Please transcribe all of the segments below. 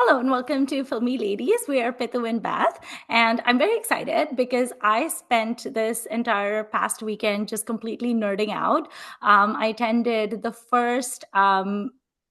Hello and welcome to Filmi Ladies. We are Pitu and Beth, and I'm very excited because I spent this entire past weekend just completely nerding out. I attended the first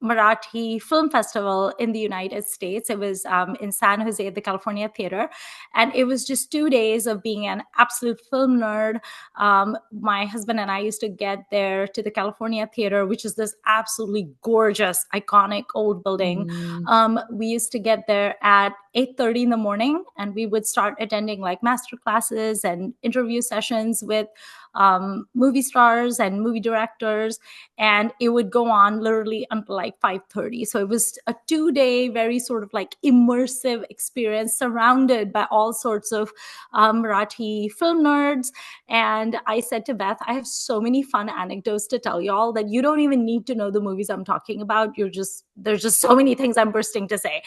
Marathi Film Festival in the United States. It was in San Jose at the California Theater, and it was just 2 days of being an absolute film nerd. My husband and I used to get there to the California Theater, which is this absolutely gorgeous, iconic old building. Mm. We used to get there at 8:30 in the morning, and we would start attending like master classes and interview sessions with movie stars and movie directors, and it would go on literally until like 5:30. So it was a 2 day very sort of like immersive experience surrounded by all sorts of Marathi film nerds. And I said to Beth, I have so many fun anecdotes to tell y'all that you don't even need to know the movies I'm talking about. There's just so many things I'm bursting to say.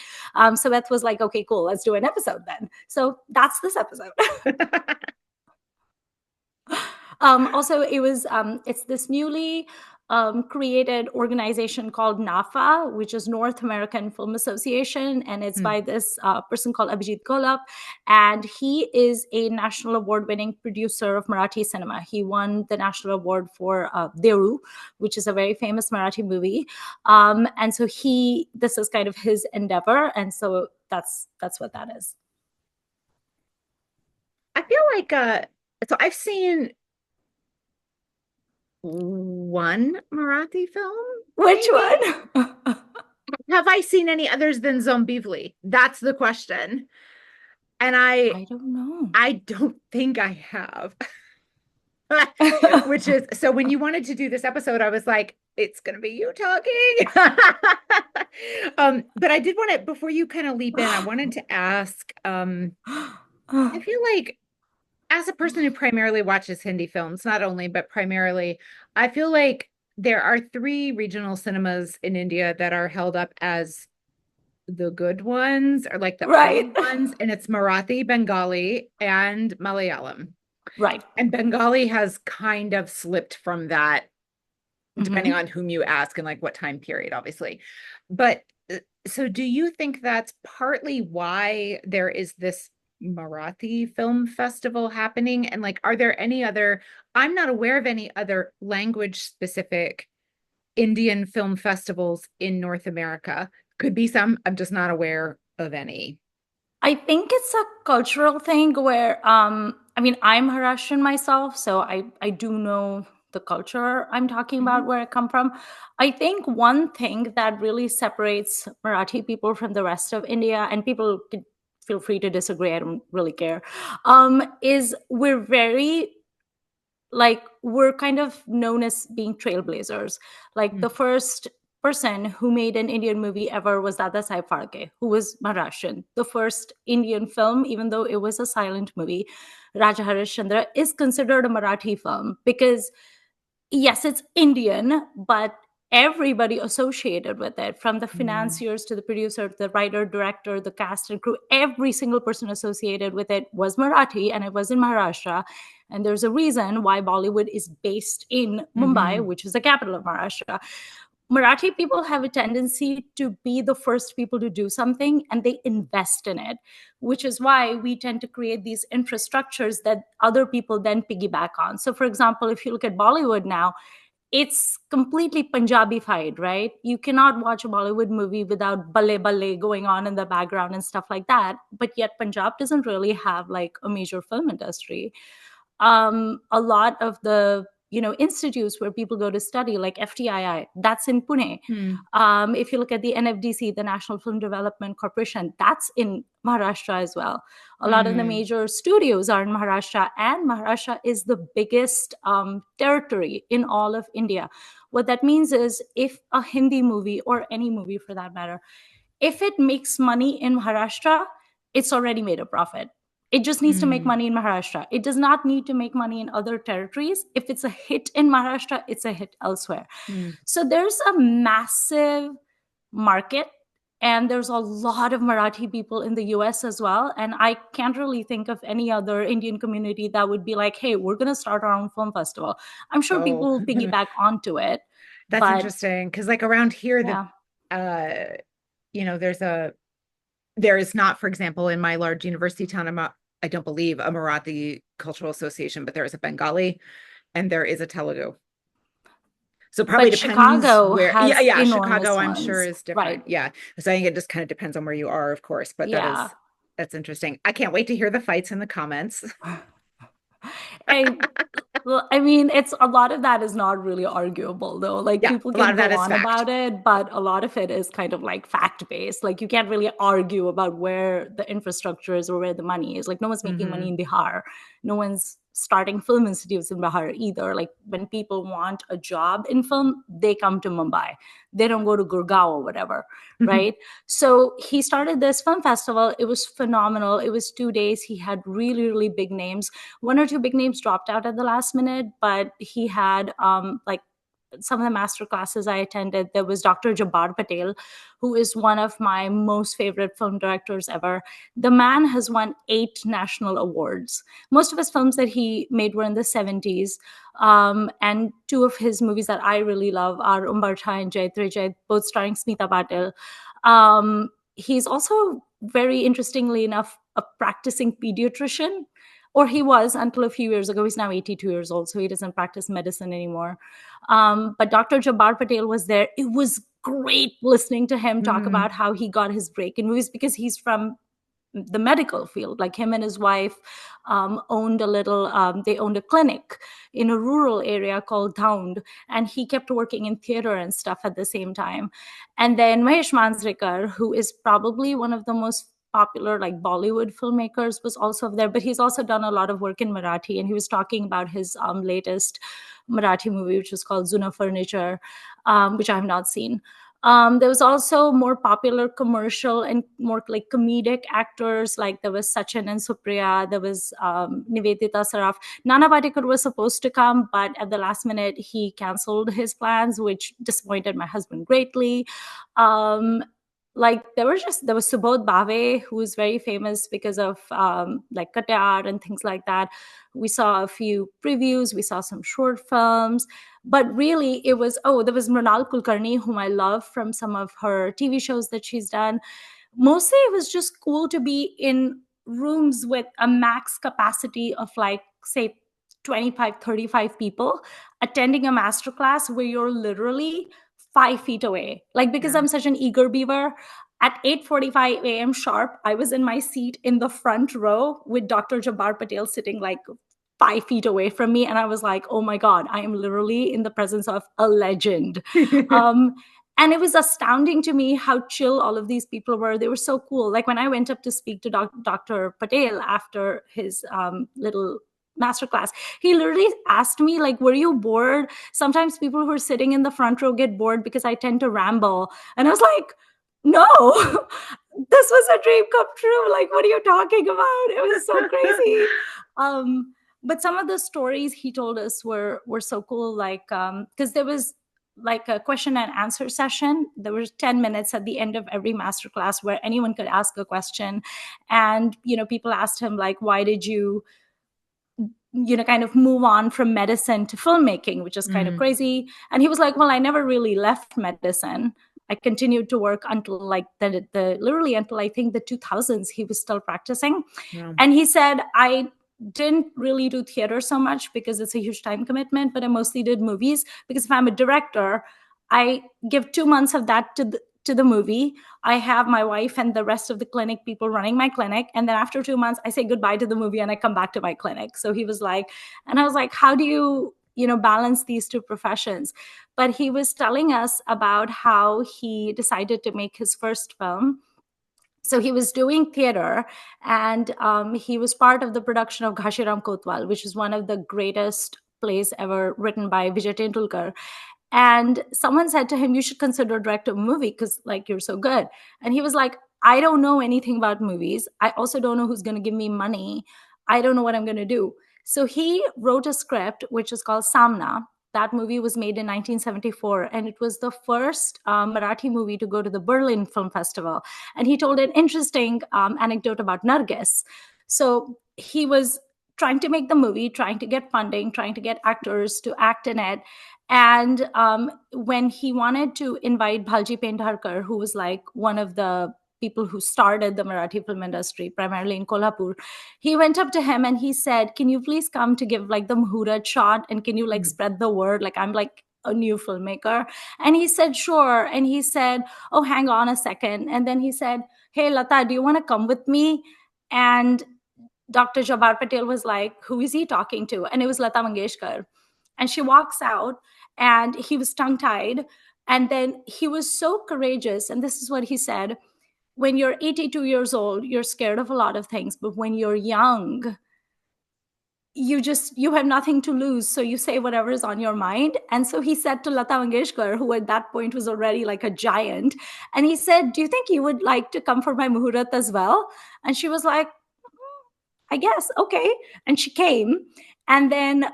So Beth was like, okay, cool, let's do an episode then. So that's this episode. Also, it's this newly created organization called NAFA, which is North American Film Association, and it's by this person called Abhijit Golap, and he is a national award-winning producer of Marathi cinema. He won the national award for Deru, which is a very famous Marathi movie, and so this is kind of his endeavor, and so that's what that is. I feel like so I've seen one Marathi film. Which Maybe. one? Have I seen any others than Zombivli? That's the question. And I don't know. I don't think I have. Which is so when you wanted to do this episode, I was like, it's gonna be you talking. But I did want to, before you kind of leap in, I wanted to ask, I feel like as a person who primarily watches Hindi films, not only, but primarily, I feel like there are three regional cinemas in India that are held up as the good ones or like the Right. old ones, and it's Marathi, Bengali, and Malayalam. Right. And Bengali has kind of slipped from that, depending Mm-hmm. on whom you ask and like what time period, obviously. But so do you think that's partly why there is this Marathi Film Festival happening? And like, are there any other, I'm not aware of any other language specific Indian film festivals in North America. Could be some, I'm just not aware of any. I think it's a cultural thing where, I mean, I'm Maharashtrian myself, so I do know the culture I'm talking about, Mhm. where I come from. I think one thing that really separates Marathi people from the rest of India, and people can feel free to disagree, I don't really care, is we're kind of known as being trailblazers. Like the Mm. first person who made an Indian movie ever was Dada Saheb Phalke, who was Maharashtrian. The first Indian film, even though it was a silent movie, Raja Harishchandra, is considered a Marathi film because yes, it's Indian, but everybody associated with it, from the Mm. financiers to the producer, the writer, director, the cast and crew, every single person associated with it was Marathi, and it was in Maharashtra. And there's a reason why Bollywood is based in Mumbai, Mhm. which is the capital of Maharashtra. Marathi people have a tendency to be the first people to do something, and they invest in it, which is why we tend to create these infrastructures that other people then piggyback on. So, for example, if you look at Bollywood now, it's completely Punjabified, right? You cannot watch a Bollywood movie without balle balle going on in the background and stuff like that. But yet, Punjab doesn't really have like a major film industry. A lot of the institutes where people go to study, like FTII, that's in Pune. Mm. If you look at the NFDC, the National Film Development Corporation, that's in Maharashtra as well. A lot of the Mm. major studios are in Maharashtra, and Maharashtra is the biggest territory in all of India. What that means is, if a Hindi movie, or any movie for that matter, if it makes money in Maharashtra, it's already made a profit. It just needs to make Mm. money in Maharashtra. It does not need to make money in other territories. If it's a hit in Maharashtra, it's a hit elsewhere. Mm. So there's a massive market, and there's a lot of Marathi people in the US as well. And I can't really think of any other Indian community that would be like, hey, we're going to start our own film festival. I'm sure Oh, people will piggyback onto it. that's But interesting. Because like around here, the yeah. there's a there is not, for example, in my large university town, I don't believe a Marathi cultural association, but there is a Bengali and there is a Telugu. So probably But depends Chicago where. Yeah, has yeah. enormous Chicago, I'm sure, ones, is right? different. Yeah. So I think it just kind of depends on where you are, of course. But Yeah. that's interesting. I can't wait to hear the fights in the comments. I Well, I mean, it's a lot of that is not really arguable though. Like Yeah, people a lot can of that go is on fact. about it, but a lot of it is kind of like fact based. Like you can't really argue about where the infrastructure is or where the money is. Like no one's making money Hmm. in Bihar. No one's starting film institutes in Bihar either. Like when people want a job in film, they come to Mumbai. They don't go to Gurgaon or whatever, right? So he started this film festival. It was phenomenal. It was 2 days. He had really, really big names. One or two big names dropped out at the last minute, but he had like some of the master classes I attended. There was Dr. Jabbar Patel, who is one of my most favorite film directors ever. The man has won 8 national awards. Most of his films that he made were in the 70s. And two of his movies that I really love are Umbartha and Jai, both starring Smita Patel. He's also, very interestingly enough, a practicing pediatrician, or he was until a few years ago. He's now 82 years old, so he doesn't practice medicine anymore. But Dr. Jabbar Patel was there. It was great listening to him talk Mm. about how he got his break in movies, because he's from the medical field. Like him and his wife they owned a clinic in a rural area called Dhaund, and he kept working in theater and stuff at the same time. And then Mahesh Manjrekar, who is probably one of the most popular like Bollywood filmmakers, was also there, but he's also done a lot of work in Marathi. And he was talking about his latest Marathi movie, which was called Zuna Furniture, which I have not seen. There was also more popular commercial and more like comedic actors. Like there was Sachin and Supriya. There was Nivedita, Saraf. Nana Patekar was supposed to come, but at the last minute he canceled his plans, which disappointed my husband greatly. Like there was Subodh Bhave, who is very famous because of like Katyar and things like that. We saw a few previews. We saw some short films. But really, there was Mrinal Kulkarni, whom I love from some of her TV shows that she's done. Mostly, it was just cool to be in rooms with a max capacity of like, say, 25, 35 people attending a masterclass where you're literally 5 feet away. Like, because Yeah. I'm such an eager beaver, at 8:45 a.m. sharp, I was in my seat in the front row with Dr. Jabbar Patel sitting like 5 feet away from me. And I was like, oh my God, I am literally in the presence of a legend. Um, and it was astounding to me how chill all of these people were. They were so cool. Like when I went up to speak to Dr. Patel after his little masterclass, he literally asked me, like, were you bored? Sometimes people who are sitting in the front row get bored because I tend to ramble. And I was like, no, this was a dream come true. Like, what are you talking about? It was so crazy. But some of the stories he told us were so cool. Like, because there was like a question and answer session. There was 10 minutes at the end of every masterclass where anyone could ask a question. And, people asked him, like, why did you kind of move on from medicine to filmmaking, which is kind of Mm. crazy. And he was like, well, I never really left medicine. I continued to work until like literally until I think the 2000s, he was still practicing. Wow. And he said, I didn't really do theater so much because it's a huge time commitment, but I mostly did movies, because if I'm a director, I give 2 months of that to the movie. I have my wife and the rest of the clinic people running my clinic. And then after 2 months, I say goodbye to the movie and I come back to my clinic. So he was like, and I was like, how do you, balance these two professions? But he was telling us about how he decided to make his first film. So he was doing theater, and he was part of the production of Ghashiram Kotwal, which is one of the greatest plays ever written by Vijay Tendulkar. And someone said to him, you should consider directing a movie because like you're so good. And he was like, I don't know anything about movies. I also don't know who's going to give me money. I don't know what I'm going to do. So he wrote a script which is called Samna. That movie was made in 1974, and it was the first Marathi movie to go to the Berlin Film Festival. And he told an interesting anecdote about Nargis. So he was trying to make the movie, trying to get funding, trying to get actors to act in it. And when he wanted to invite Bhalji Pendharkar, who was like one of the people who started the Marathi film industry, primarily in Kolhapur. He went up to him and he said, "Can you please come to give like the Muhurat shot? And can you like spread the word? Like I'm like a new filmmaker." And he said, "Sure." And he said, "Oh, hang on a second." And then he said, "Hey, Lata, do you want to come with me?" And Dr. Jabbar Patel was like, "Who is he talking to?" And it was Lata Mangeshkar. And she walks out and he was tongue tied. And then he was so courageous. And this is what he said: when you're 82 years old, you're scared of a lot of things. But when you're young, you have nothing to lose, so you say whatever is on your mind. And so he said to Lata Mangeshkar, who at that point was already like a giant, and he said, "Do you think you would like to come for my muhurat as well?" And she was like, "I guess, okay." And she came. And then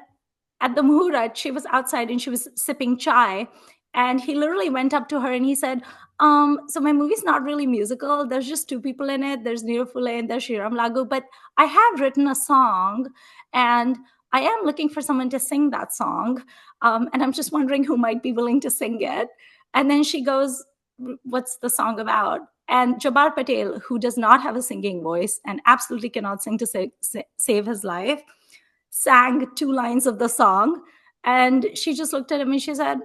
at the muhurat, she was outside and she was sipping chai. And he literally went up to her and he said, "So my movie's not really musical. There's just two people in it. There's Neera Phule and there's Shriram Lagu. But I have written a song and I am looking for someone to sing that song. And I'm just wondering who might be willing to sing it." And then she goes, "What's the song about?" And Jabar Patel, who does not have a singing voice and absolutely cannot sing to save his life, sang two lines of the song. And she just looked at him and she said,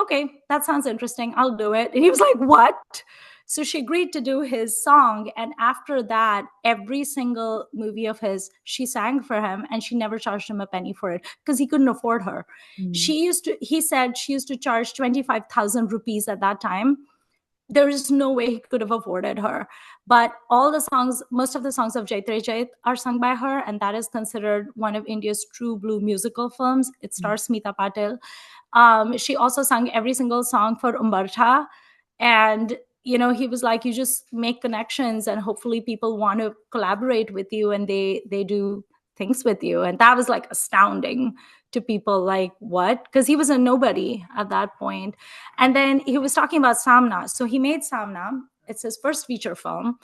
"Okay, that sounds interesting. I'll do it." And he was like, "What?" So she agreed to do his song. And after that, every single movie of his, she sang for him, and she never charged him a penny for it because he couldn't afford her. He said she used to charge 25,000 rupees at that time. There is no way he could have afforded her. But all the songs, most of the songs of Jaitre Jait are sung by her, and that is considered one of India's true blue musical films. It stars Smita Patil. She also sang every single song for Umbartha. And, he was like, you just make connections and hopefully people want to collaborate with you and they do things with you. And that was like astounding to people, like, what? Because he was a nobody at that point. And then he was talking about Samna. So he made Samna. It's his first feature film.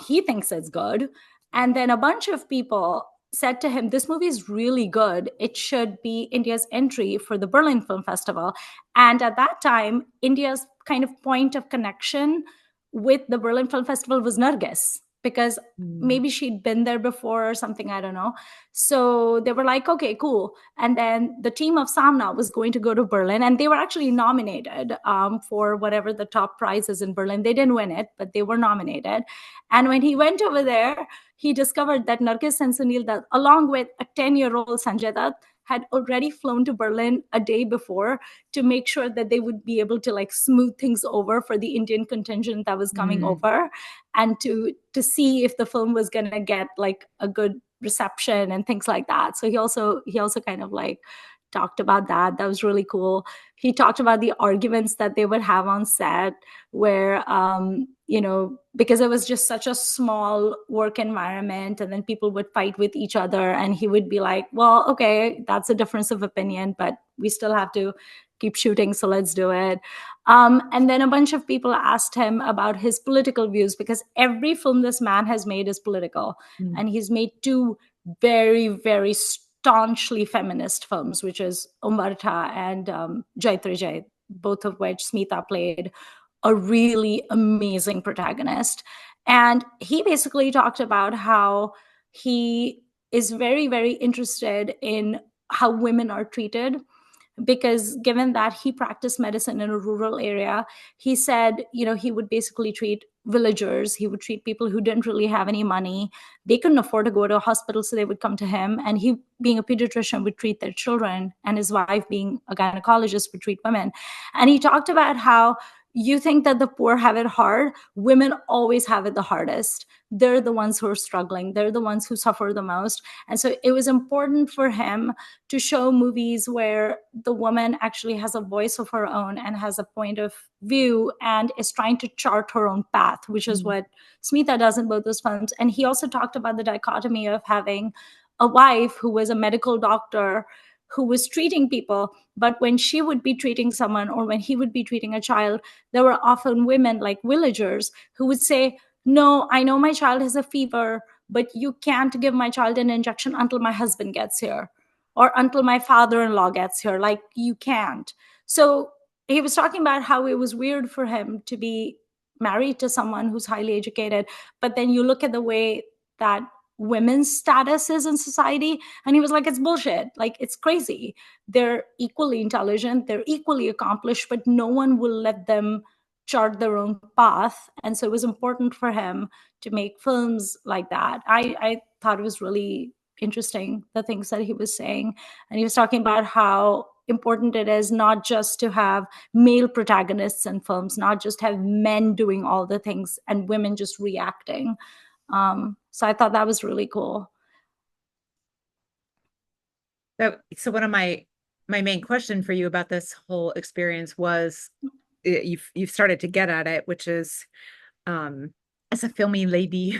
He thinks it's good. And then a bunch of people said to him, "This movie is really good. It should be India's entry for the Berlin Film Festival." And at that time, India's kind of point of connection with the Berlin Film Festival was Nargis, because maybe she'd been there before or something, I don't know. So they were like, "Okay, cool." And then the team of Samna was going to go to Berlin, and they were actually nominated for whatever the top prize is in Berlin. They didn't win it, but they were nominated. And when he went over there, he discovered that Nargis and Sunil Dutt, along with a 10-year-old Sanjay Dutt, had already flown to Berlin a day before to make sure that they would be able to like smooth things over for the Indian contingent that was coming over, and to see if the film was going to get like a good reception and things like that. So he also kind of like talked about that. That was really cool. He talked about the arguments that they would have on set where, because it was just such a small work environment, and then people would fight with each other, and he would be like, "Well, okay, that's a difference of opinion, but we still have to keep shooting, so let's do it." And then a bunch of people asked him about his political views, because every film this man has made is political. And he's made two very, very staunchly feminist films, which is Umbartha and Jaitre Jait, both of which Smita played a really amazing protagonist. And he basically talked about how he is very, very interested in how women are treated, because given that he practiced medicine in a rural area, he said, he would basically treat villagers. He would treat people who didn't really have any money. They couldn't afford to go to a hospital, so they would come to him. And he, being a pediatrician, would treat their children. And his wife, being a gynecologist, would treat women. And he talked about how you think that the poor have it hard. Women always have it the hardest. They're the ones who are struggling. They're the ones who suffer the most. And so it was important for him to show movies where the woman actually has a voice of her own and has a point of view and is trying to chart her own path, which is what Smita does in both those films. And he also talked about the dichotomy of having a wife who was a medical doctor who was treating people, but when she would be treating someone, or when he would be treating a child, there were often women like villagers who would say, "No, I know my child has a fever, but you can't give my child an injection until my husband gets here, or until my father-in-law gets here. Like, you can't." So he was talking about how it was weird for him to be married to someone who's highly educated. But then you look at the way that women's status is in society, and he was like, it's bullshit. Like, it's crazy. They're equally intelligent, they're equally accomplished, but no one will let them chart their own path. And so it was important for him to make films like that. I thought it was really interesting, the things that he was saying. And he was talking about how important it is not just to have male protagonists in films, not just have men doing all the things and women just reacting. So I thought that was really cool. So one of my main question for you about this whole experience was, you've started to get at it, which is, as a filmy lady,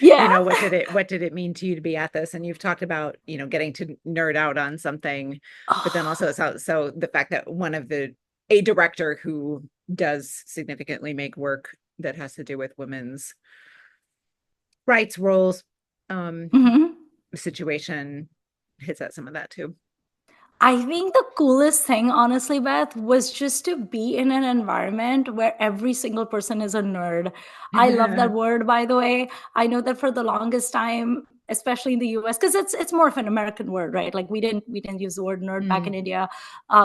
Yeah. what did it mean to you to be at this? And you've talked about, getting to nerd out on something, but then also so the fact that a director who does significantly make work that has to do with women's rights, roles, situation hits at some of that too. I think the coolest thing, honestly, Beth, was just to be in an environment where every single person is a nerd. I love that word, by the way. I know that for the longest time, especially in the US, because it's more of an American word, right? Like we didn't use the word nerd back in India.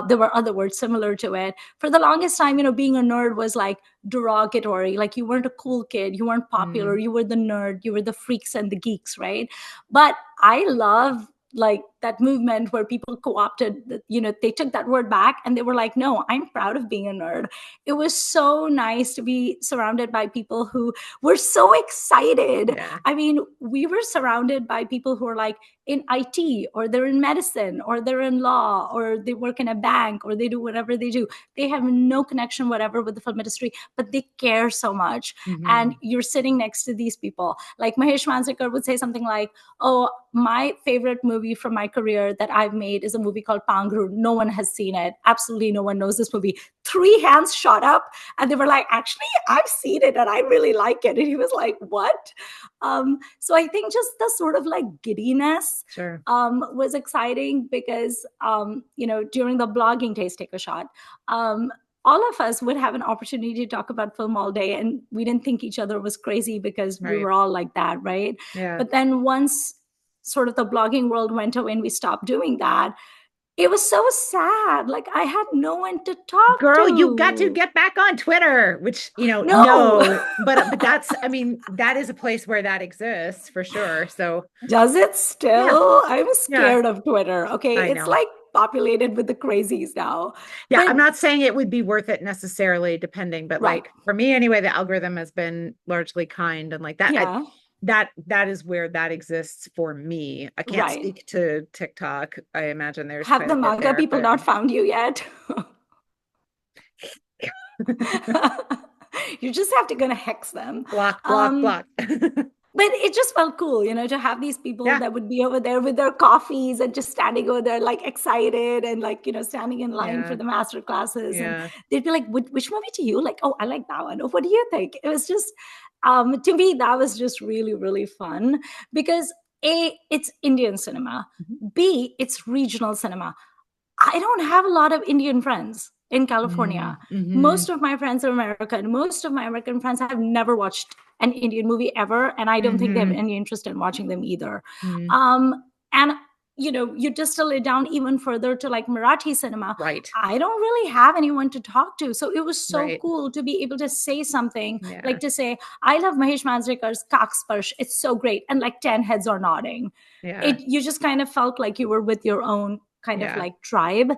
There were other words similar to it. For the longest time, being a nerd was like derogatory. Like you weren't a cool kid, you weren't popular, you were the nerd, you were the freaks and the geeks, right? But I love like that movement where people co-opted, they took that word back and they were like, no, I'm proud of being a nerd. It was so nice to be surrounded by people who were so excited. Yeah. I mean, we were surrounded by people who are like in IT, or they're in medicine, or they're in law, or they work in a bank, or they do whatever they do. They have no connection whatever with the film industry, but they care so much. And you're sitting next to these people. Like Mahesh Manjrekar would say something like, oh, my favorite movie from my career that I've made is a movie called Fangirled. No one has seen it. Absolutely no one knows this movie. 3 hands shot up and they were like, actually, I've seen it and I really like it. And he was like, what? So I think just the sort of like giddiness was exciting because, during the blogging Taste Take a Shot, all of us would have an opportunity to talk about film all day, and we didn't think each other was crazy because we were all like that, right? Yeah. But then once sort of the blogging world went away and we stopped doing that, it was so sad. Like I had no one to talk Girl, to. you got to get back on Twitter, which, No. but that's, I mean, that is a place where that exists for sure. So does it still? I'm scared of Twitter. Okay. I It's know. like populated with the crazies now. Yeah, But I'm not saying it would be worth it necessarily, depending, but right. like for me anyway, the algorithm has been largely kind and like that. Yeah. That is where that exists for me. I can't Right. speak to TikTok. I imagine there's Have quite the a bit manga there, people but not found you yet? You just have to gonna hex them. block. But it just felt cool, to have these people Yeah. that would be over there with their coffees and just standing over there like excited and like, standing in line for the master classes. And they'd be like, which movie do you like? Oh, I like that one. Oh, what do you think? It was just, to me, that was just really, really fun because A, it's Indian cinema. B, it's regional cinema. I don't have a lot of Indian friends in California. Most of my friends are American. Most of my American friends have never watched an Indian movie ever, and I don't think they have any interest in watching them either. And you distill it down even further to like Marathi cinema. Right. I don't really have anyone to talk to. So it was so cool to be able to say something, like to say, I love Mahesh Manjrekar's Kaksparsh. It's so great. And like 10 heads are nodding. You just kind of felt like you were with your own kind of like tribe.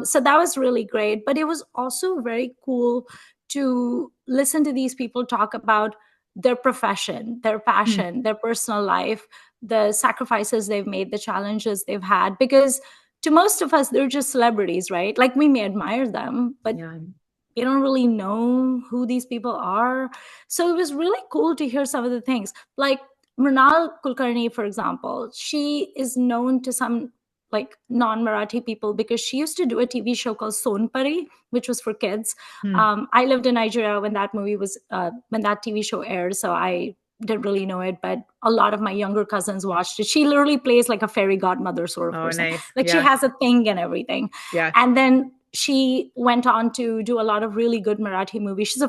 So that was really great. But it was also very cool to listen to these people talk about their profession, their passion, their personal life, the sacrifices they've made, the challenges they've had. Because to most of us, they're just celebrities, right? Like we may admire them, but you don't really know who these people are. So it was really cool to hear some of the things. Like Mrinal Kulkarni, for example, she is known to some like non-Marathi people because she used to do a TV show called Sonpari, which was for kids. I lived in Nigeria when that movie was, when that TV show aired. So I didn't really know it, but a lot of my younger cousins watched it. She literally plays like a fairy godmother sort of person. Nice. Like she has a thing and everything. Yeah. And then she went on to do a lot of really good Marathi movies. She's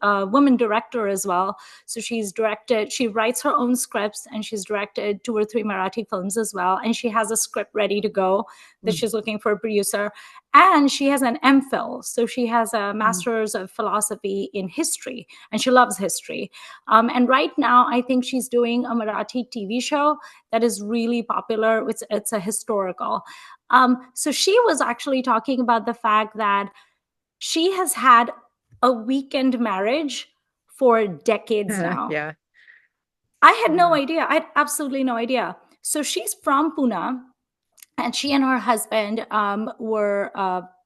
a woman director as well. So she writes her own scripts, and she's directed 2 or 3 Marathi films as well. And she has a script ready to go that she's looking for a producer. And she has an MPhil. So she has a master's of philosophy in history, and she loves history. And right now, I think she's doing a Marathi TV show that is really popular. It's a historical. So she was actually talking about the fact that she has had a weekend marriage for decades now. Yeah. I had no idea. I had absolutely no idea. So she's from Pune, and she and her husband were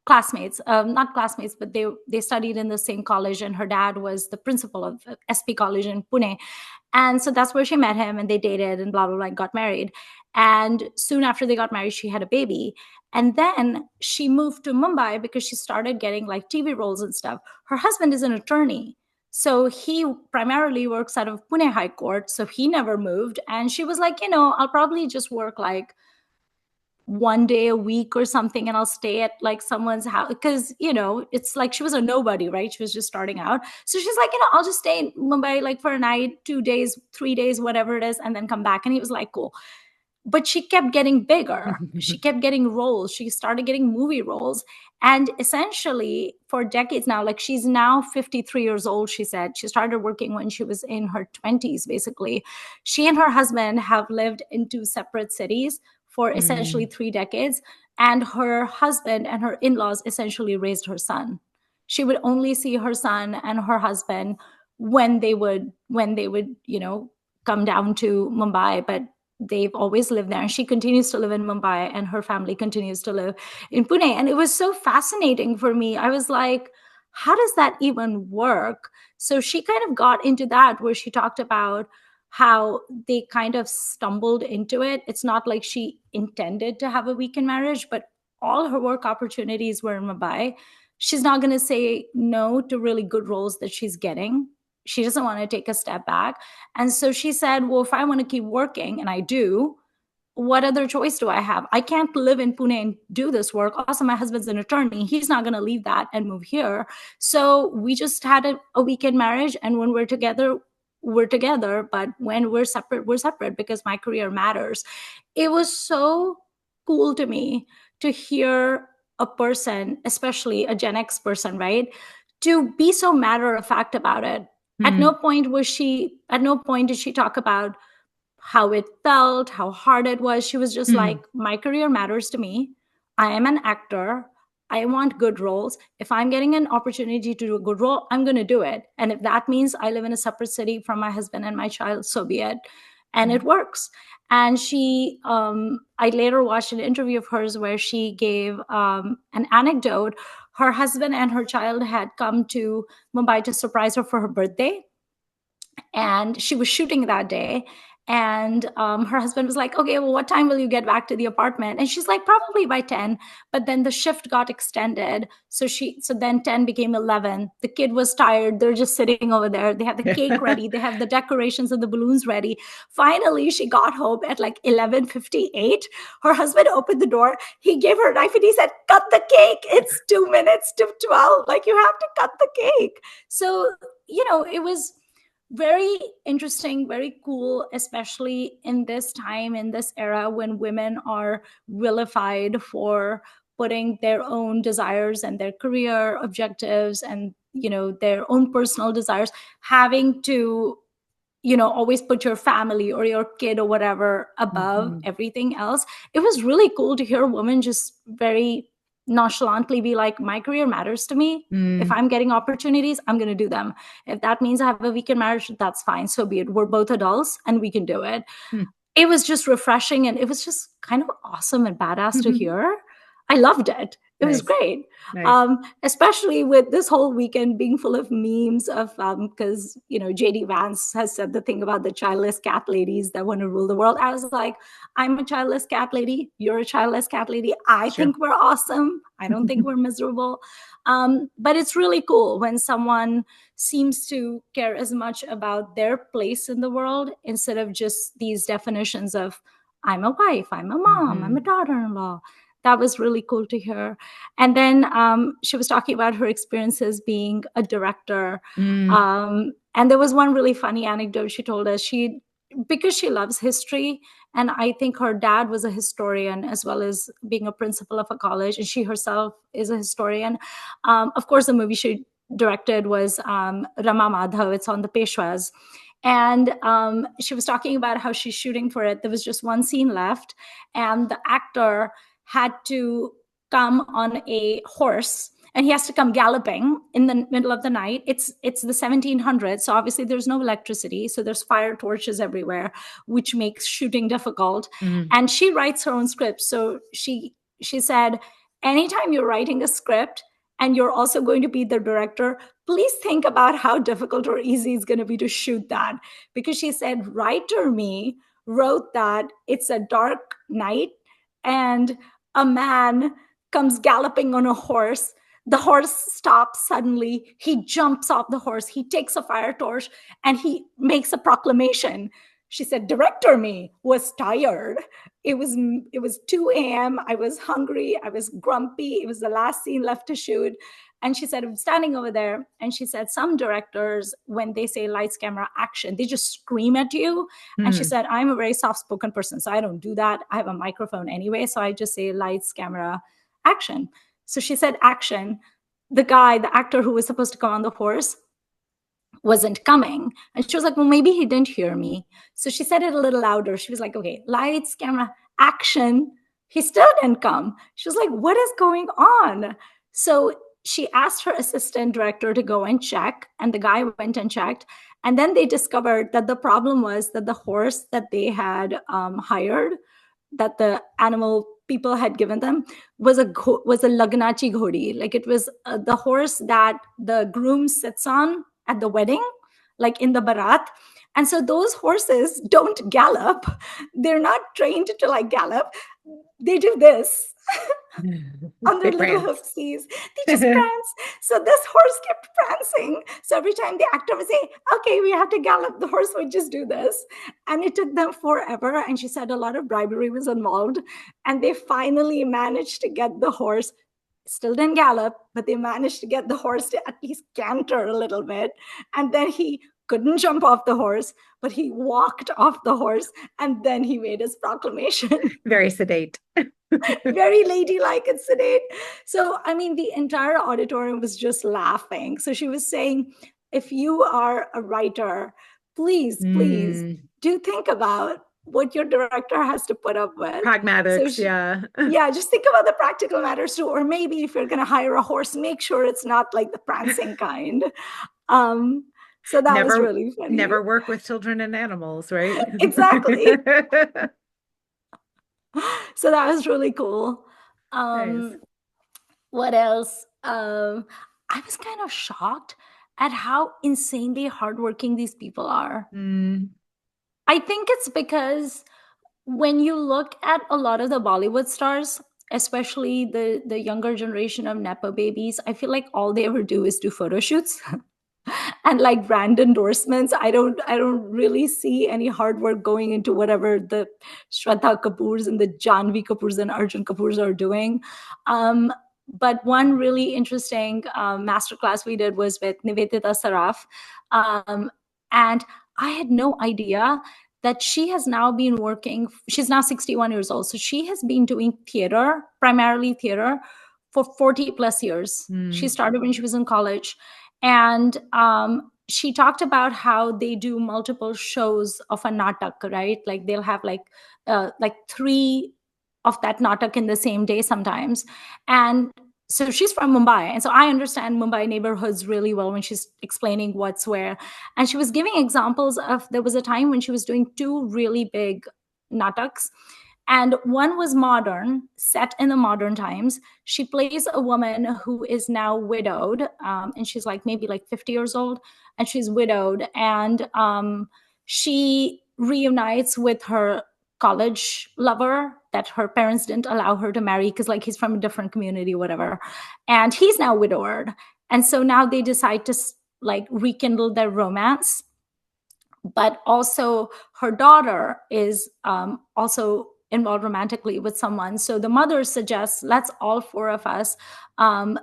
classmates, not classmates, but they studied in the same college, and her dad was the principal of SP College in Pune. And so that's where she met him, and they dated and blah, blah, blah, and got married. And soon after they got married, she had a baby. And then she moved to Mumbai because she started getting like TV roles and stuff. Her husband is an attorney. So he primarily works out of Pune High Court. So he never moved. And she was like, I'll probably just work like one day a week or something, and I'll stay at like someone's house, because it's like she was a nobody, right? She was just starting out. So she's like, I'll just stay in Mumbai like for a night, 2 days, 3 days, whatever it is, and then come back. And he was like, cool. But she kept getting bigger. She kept getting roles. She started getting movie roles. And essentially for decades now, like she's now 53 years old, she said. She started working when she was in her 20s, basically. She and her husband have lived in 2 separate cities for essentially 3 decades. And her husband and her in-laws essentially raised her son. She would only see her son and her husband when they would, come down to Mumbai. But they've always lived there, and she continues to live in Mumbai, and her family continues to live in Pune. And it was so fascinating for me. I was like, how does that even work? So she kind of got into that, where she talked about how they kind of stumbled into it. It's not like she intended to have a weekend marriage, but all her work opportunities were in Mumbai. She's not going to say no to really good roles that she's getting. She doesn't want to take a step back. And so she said, well, if I want to keep working, and I do, what other choice do I have? I can't live in Pune and do this work. Also, my husband's an attorney. He's not going to leave that and move here. So we just had a weekend marriage. And when we're together, we're together. But when we're separate because my career matters. It was so cool to me to hear a person, especially a Gen X person, right, to be so matter of fact about it. At no point did she talk about how it felt, how hard it was. She was just like, my career matters to me. I am an actor. I want good roles. If I'm getting an opportunity to do a good role, I'm going to do it. And if that means I live in a separate city from my husband and my child, so be it. And it works. And I later watched an interview of hers where she gave an anecdote. Her husband and her child had come to Mumbai to surprise her for her birthday. And she was shooting that day. And her husband was like, okay, well, what time will you get back to the apartment? And she's like, probably by 10. But then the shift got extended. So then 10 became 11. The kid was tired. They're just sitting over there. They have the cake ready. They have the decorations and the balloons ready. Finally, she got home at like 11:58. Her husband opened the door. He gave her a knife and he said, cut the cake. It's 2 minutes to 12. Like, you have to cut the cake. So, it was very interesting, very cool, especially in this time, in this era, when women are vilified for putting their own desires and their career objectives and, their own personal desires, having to, always put your family or your kid or whatever above everything else. It was really cool to hear a woman just very nonchalantly be like, my career matters to me. If I'm getting opportunities, I'm going to do them. If that means I have a weekend marriage, that's fine. So be it. We're both adults and we can do it. It was just refreshing, and it was just kind of awesome and badass to hear. I loved it. It was great. Nice. Especially with this whole weekend being full of memes of, because, JD Vance has said the thing about the childless cat ladies that want to rule the world. I was like, I'm a childless cat lady. You're a childless cat lady. I think we're awesome. I don't think we're miserable. But it's really cool when someone seems to care as much about their place in the world instead of just these definitions of, I'm a wife, I'm a mom, I'm a daughter-in-law. that was really cool to hear. And then she was talking about her experiences being a director. And there was one really funny anecdote she told us. Because she loves history, and I think her dad was a historian as well as being a principal of a college, and she herself is a historian. Of course, the movie she directed was Rama Madhav. It's on the Peshwas. And she was talking about how she's shooting for it. There was just one scene left, and the actor had to come on a horse, and he has to come galloping in the middle of the night. It's the 1700s, so obviously there's no electricity, so there's fire torches everywhere, which makes shooting difficult. And she writes her own script. So she said, anytime you're writing a script and you're also going to be the director, please think about how difficult or easy it's going to be to shoot that. Because she said, writer me wrote that it's a dark night and a man comes galloping on a horse. The horse stops suddenly. He jumps off the horse. He takes a fire torch and he makes a proclamation. She said, director me was tired. It was 2 a.m. I was hungry. I was grumpy. It was the last scene left to shoot. And she said, I'm standing over there. And she said, some directors, when they say lights, camera, action, they just scream at you. And she said, I'm a very soft-spoken person, so I don't do that. I have a microphone anyway, so I just say lights, camera, action. So she said, action. The actor who was supposed to come on the horse wasn't coming. And she was like, well, maybe he didn't hear me. So she said it a little louder. She was like, okay, lights, camera, action. He still didn't come. She was like, what is going on? So she asked her assistant director to go and check, and the guy went and checked. And then they discovered that the problem was that the horse that they had hired, that the animal people had given them, was a lagnachi ghodi. Like, it was the horse that the groom sits on at the wedding, like in the barat. And so those horses don't gallop. They're not trained to like gallop. They do this on their little hoofsies. They just prance. So this horse kept prancing. So every time the actor would say, okay, we have to gallop, the horse would just do this. And it took them forever. And she said a lot of bribery was involved. And they finally managed to get the horse. Still didn't gallop, but they managed to get the horse to at least canter a little bit. And then he couldn't jump off the horse, but he walked off the horse, and then he made his proclamation. Very sedate. Very ladylike and sedate. So, I mean, the entire auditorium was just laughing. So she was saying, if you are a writer, please do think about what your director has to put up with. Pragmatics, yeah, just think about the practical matters too. Or maybe if you're going to hire a horse, make sure it's not like the prancing kind. So that was really funny. Never work with children and animals, right? Exactly. So that was really cool. Nice. What else? I was kind of shocked at how insanely hardworking these people are. I think it's because when you look at a lot of the Bollywood stars, especially the younger generation of Nepo babies, I feel like all they ever do is do photo shoots and like brand endorsements. I don't really see any hard work going into whatever the Shraddha Kapoors and the Janvi Kapoors and Arjun Kapoors are doing. But one really interesting masterclass we did was with Nivedita Saraf. And I had no idea that she has now been working. She's now 61 years old. So she has been doing theater, primarily theater, for 40 plus years. She started when she was in college. And she talked about how they do multiple shows of a natak, right? Like they'll have like 3 of that natak in the same day sometimes. And so she's from Mumbai. And so I understand Mumbai neighborhoods really well when she's explaining what's where. And she was giving examples of, there was a time when she was doing 2 really big nataks. And one was modern, set in the modern times. She plays a woman who is now widowed. And she's like maybe like 50 years old. And she's widowed. And she reunites with her college lover that her parents didn't allow her to marry because like he's from a different community, whatever. And he's now widowed. And so now they decide to like rekindle their romance. But also her daughter is also involved romantically with someone. So the mother suggests, let's all four of us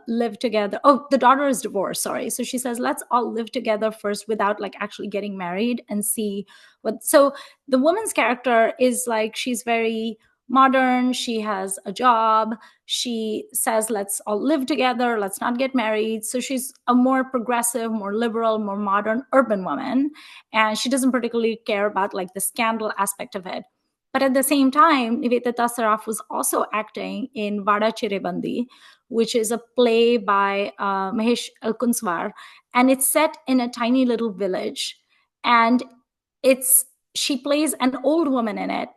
live together. Oh, the daughter is divorced, sorry. So she says, let's all live together first without like actually getting married and see what. So the woman's character is like, she's very modern. She has a job. She says, let's all live together. Let's not get married. So she's a more progressive, more liberal, more modern urban woman. And she doesn't particularly care about like the scandal aspect of it. But at the same time, Nivedita Saraf was also acting in Vada Chirebandi, which is a play by Mahesh Manjrekar, and it's set in a tiny little village. And she plays an old woman in it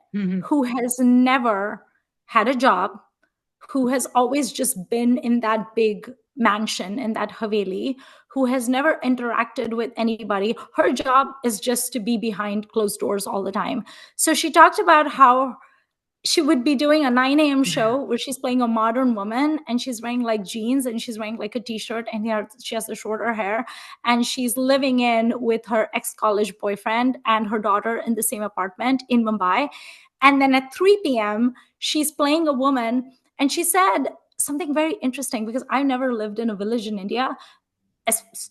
who has never had a job, who has always just been in that big mansion, in that haveli, who has never interacted with anybody. Her job is just to be behind closed doors all the time. So she talked about how she would be doing a 9 a.m. show where she's playing a modern woman, and she's wearing like jeans and she's wearing like a t-shirt, and she has the shorter hair, and she's living in with her ex-college boyfriend and her daughter in the same apartment in Mumbai. And then at 3 p.m. she's playing a woman, and she said something very interesting, because I've never lived in a village in India,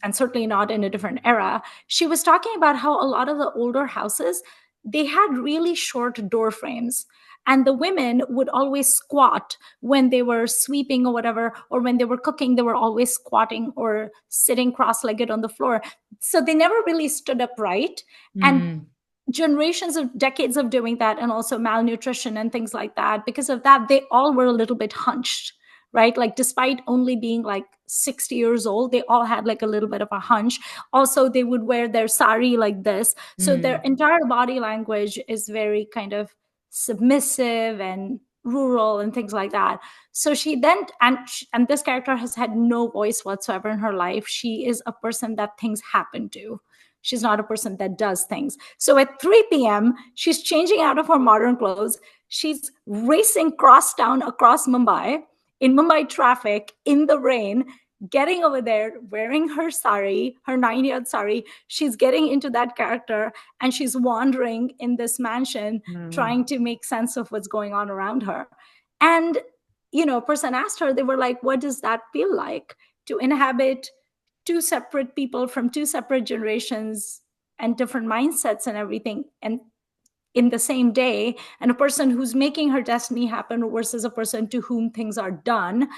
and certainly not in a different era. She was talking about how a lot of the older houses, they had really short door frames, and the women would always squat when they were sweeping or whatever, or when they were cooking, they were always squatting or sitting cross-legged on the floor. So they never really stood upright. And generations of decades of doing that, and also malnutrition and things like that, because of that, they all were a little bit hunched, right? Like despite only being like 60 years old, they all had like a little bit of a hunch. Also, they would wear their sari like this. So their entire body language is very kind of submissive and rural and things like that. So she then, and this character has had no voice whatsoever in her life. She is a person that things happen to. She's not a person that does things. So at 3 p.m., she's changing out of her modern clothes. She's racing cross town across Mumbai, in Mumbai traffic, in the rain, getting over there, wearing her sari, her 9-yard sari. She's getting into that character, and she's wandering in this mansion, trying to make sense of what's going on around her. And, a person asked her, they were like, what does that feel like to inhabit two separate people from two separate generations and different mindsets and everything, and in the same day, and a person who's making her destiny happen versus a person to whom things are done,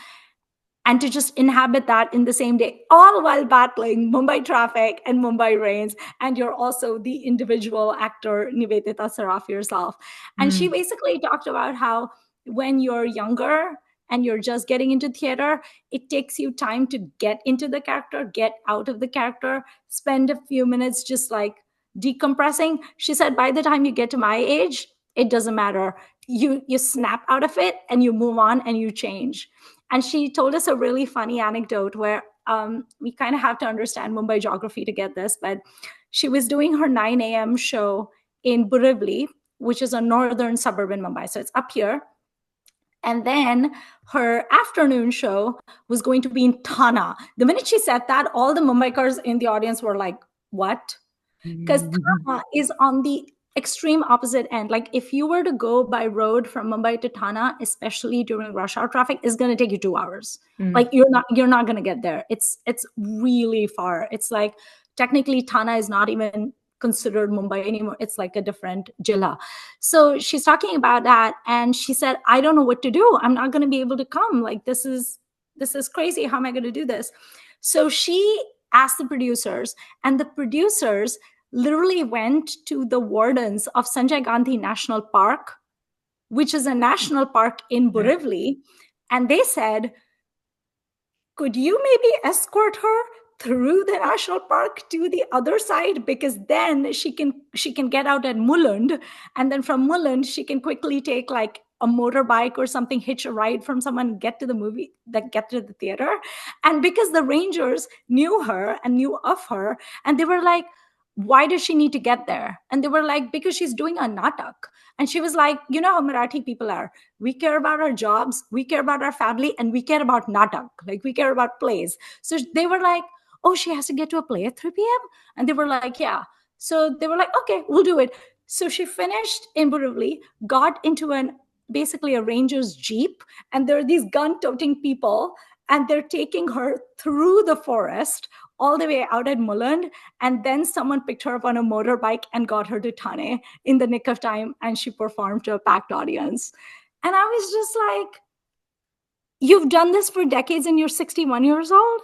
and to just inhabit that in the same day, all while battling Mumbai traffic and Mumbai rains. And you're also the individual actor, Nivedita Saraf yourself. And she basically talked about how when you're younger and you're just getting into theater, it takes you time to get into the character, get out of the character, spend a few minutes just like decompressing. She said, by the time you get to my age, it doesn't matter. You snap out of it and you move on and you change. And she told us a really funny anecdote where we kind of have to understand Mumbai geography to get this, but she was doing her 9 a.m. show in Borivali, which is a northern suburb in Mumbai. So it's up here. And then her afternoon show was going to be in Thana. The minute she said that, all the Mumbaikars in the audience were like, what? Because Thana is on the extreme opposite end. Like if you were to go by road from Mumbai to Thana, especially during rush hour traffic, it's going to take you 2 hours. Like you're not going to get there. It's really far. It's like technically Thana is not even considered Mumbai anymore. It's like a different jilla. So she's talking about that, and she said, I don't know what to do. I'm not going to be able to come. Like this is crazy. How am I going to do this? So she asked the producers, and the producers literally went to the wardens of Sanjay Gandhi National Park, which is a national park in Borivali, and they said, could you maybe escort her through the national park to the other side, because then she can get out at Mulund, and then from Mulund she can quickly take like a motorbike or something, hitch a ride from someone, get to the theater. And because the rangers knew her and knew of her, and they were like, why does she need to get there? And they were like, because she's doing a natak. And she was like, you know how Marathi people are. We care about our jobs, we care about our family, and we care about natak. Like we care about plays. So they were like, oh, she has to get to a play at 3 p.m.? And they were like, yeah. So they were like, okay, we'll do it. So she finished in Borivali, got into an basically a ranger's jeep, and there are these gun-toting people, and they're taking her through the forest all the way out at Mulund, and then someone picked her up on a motorbike and got her to Thane in the nick of time, and she performed to a packed audience. And I was just like, you've done this for decades and you're 61 years old?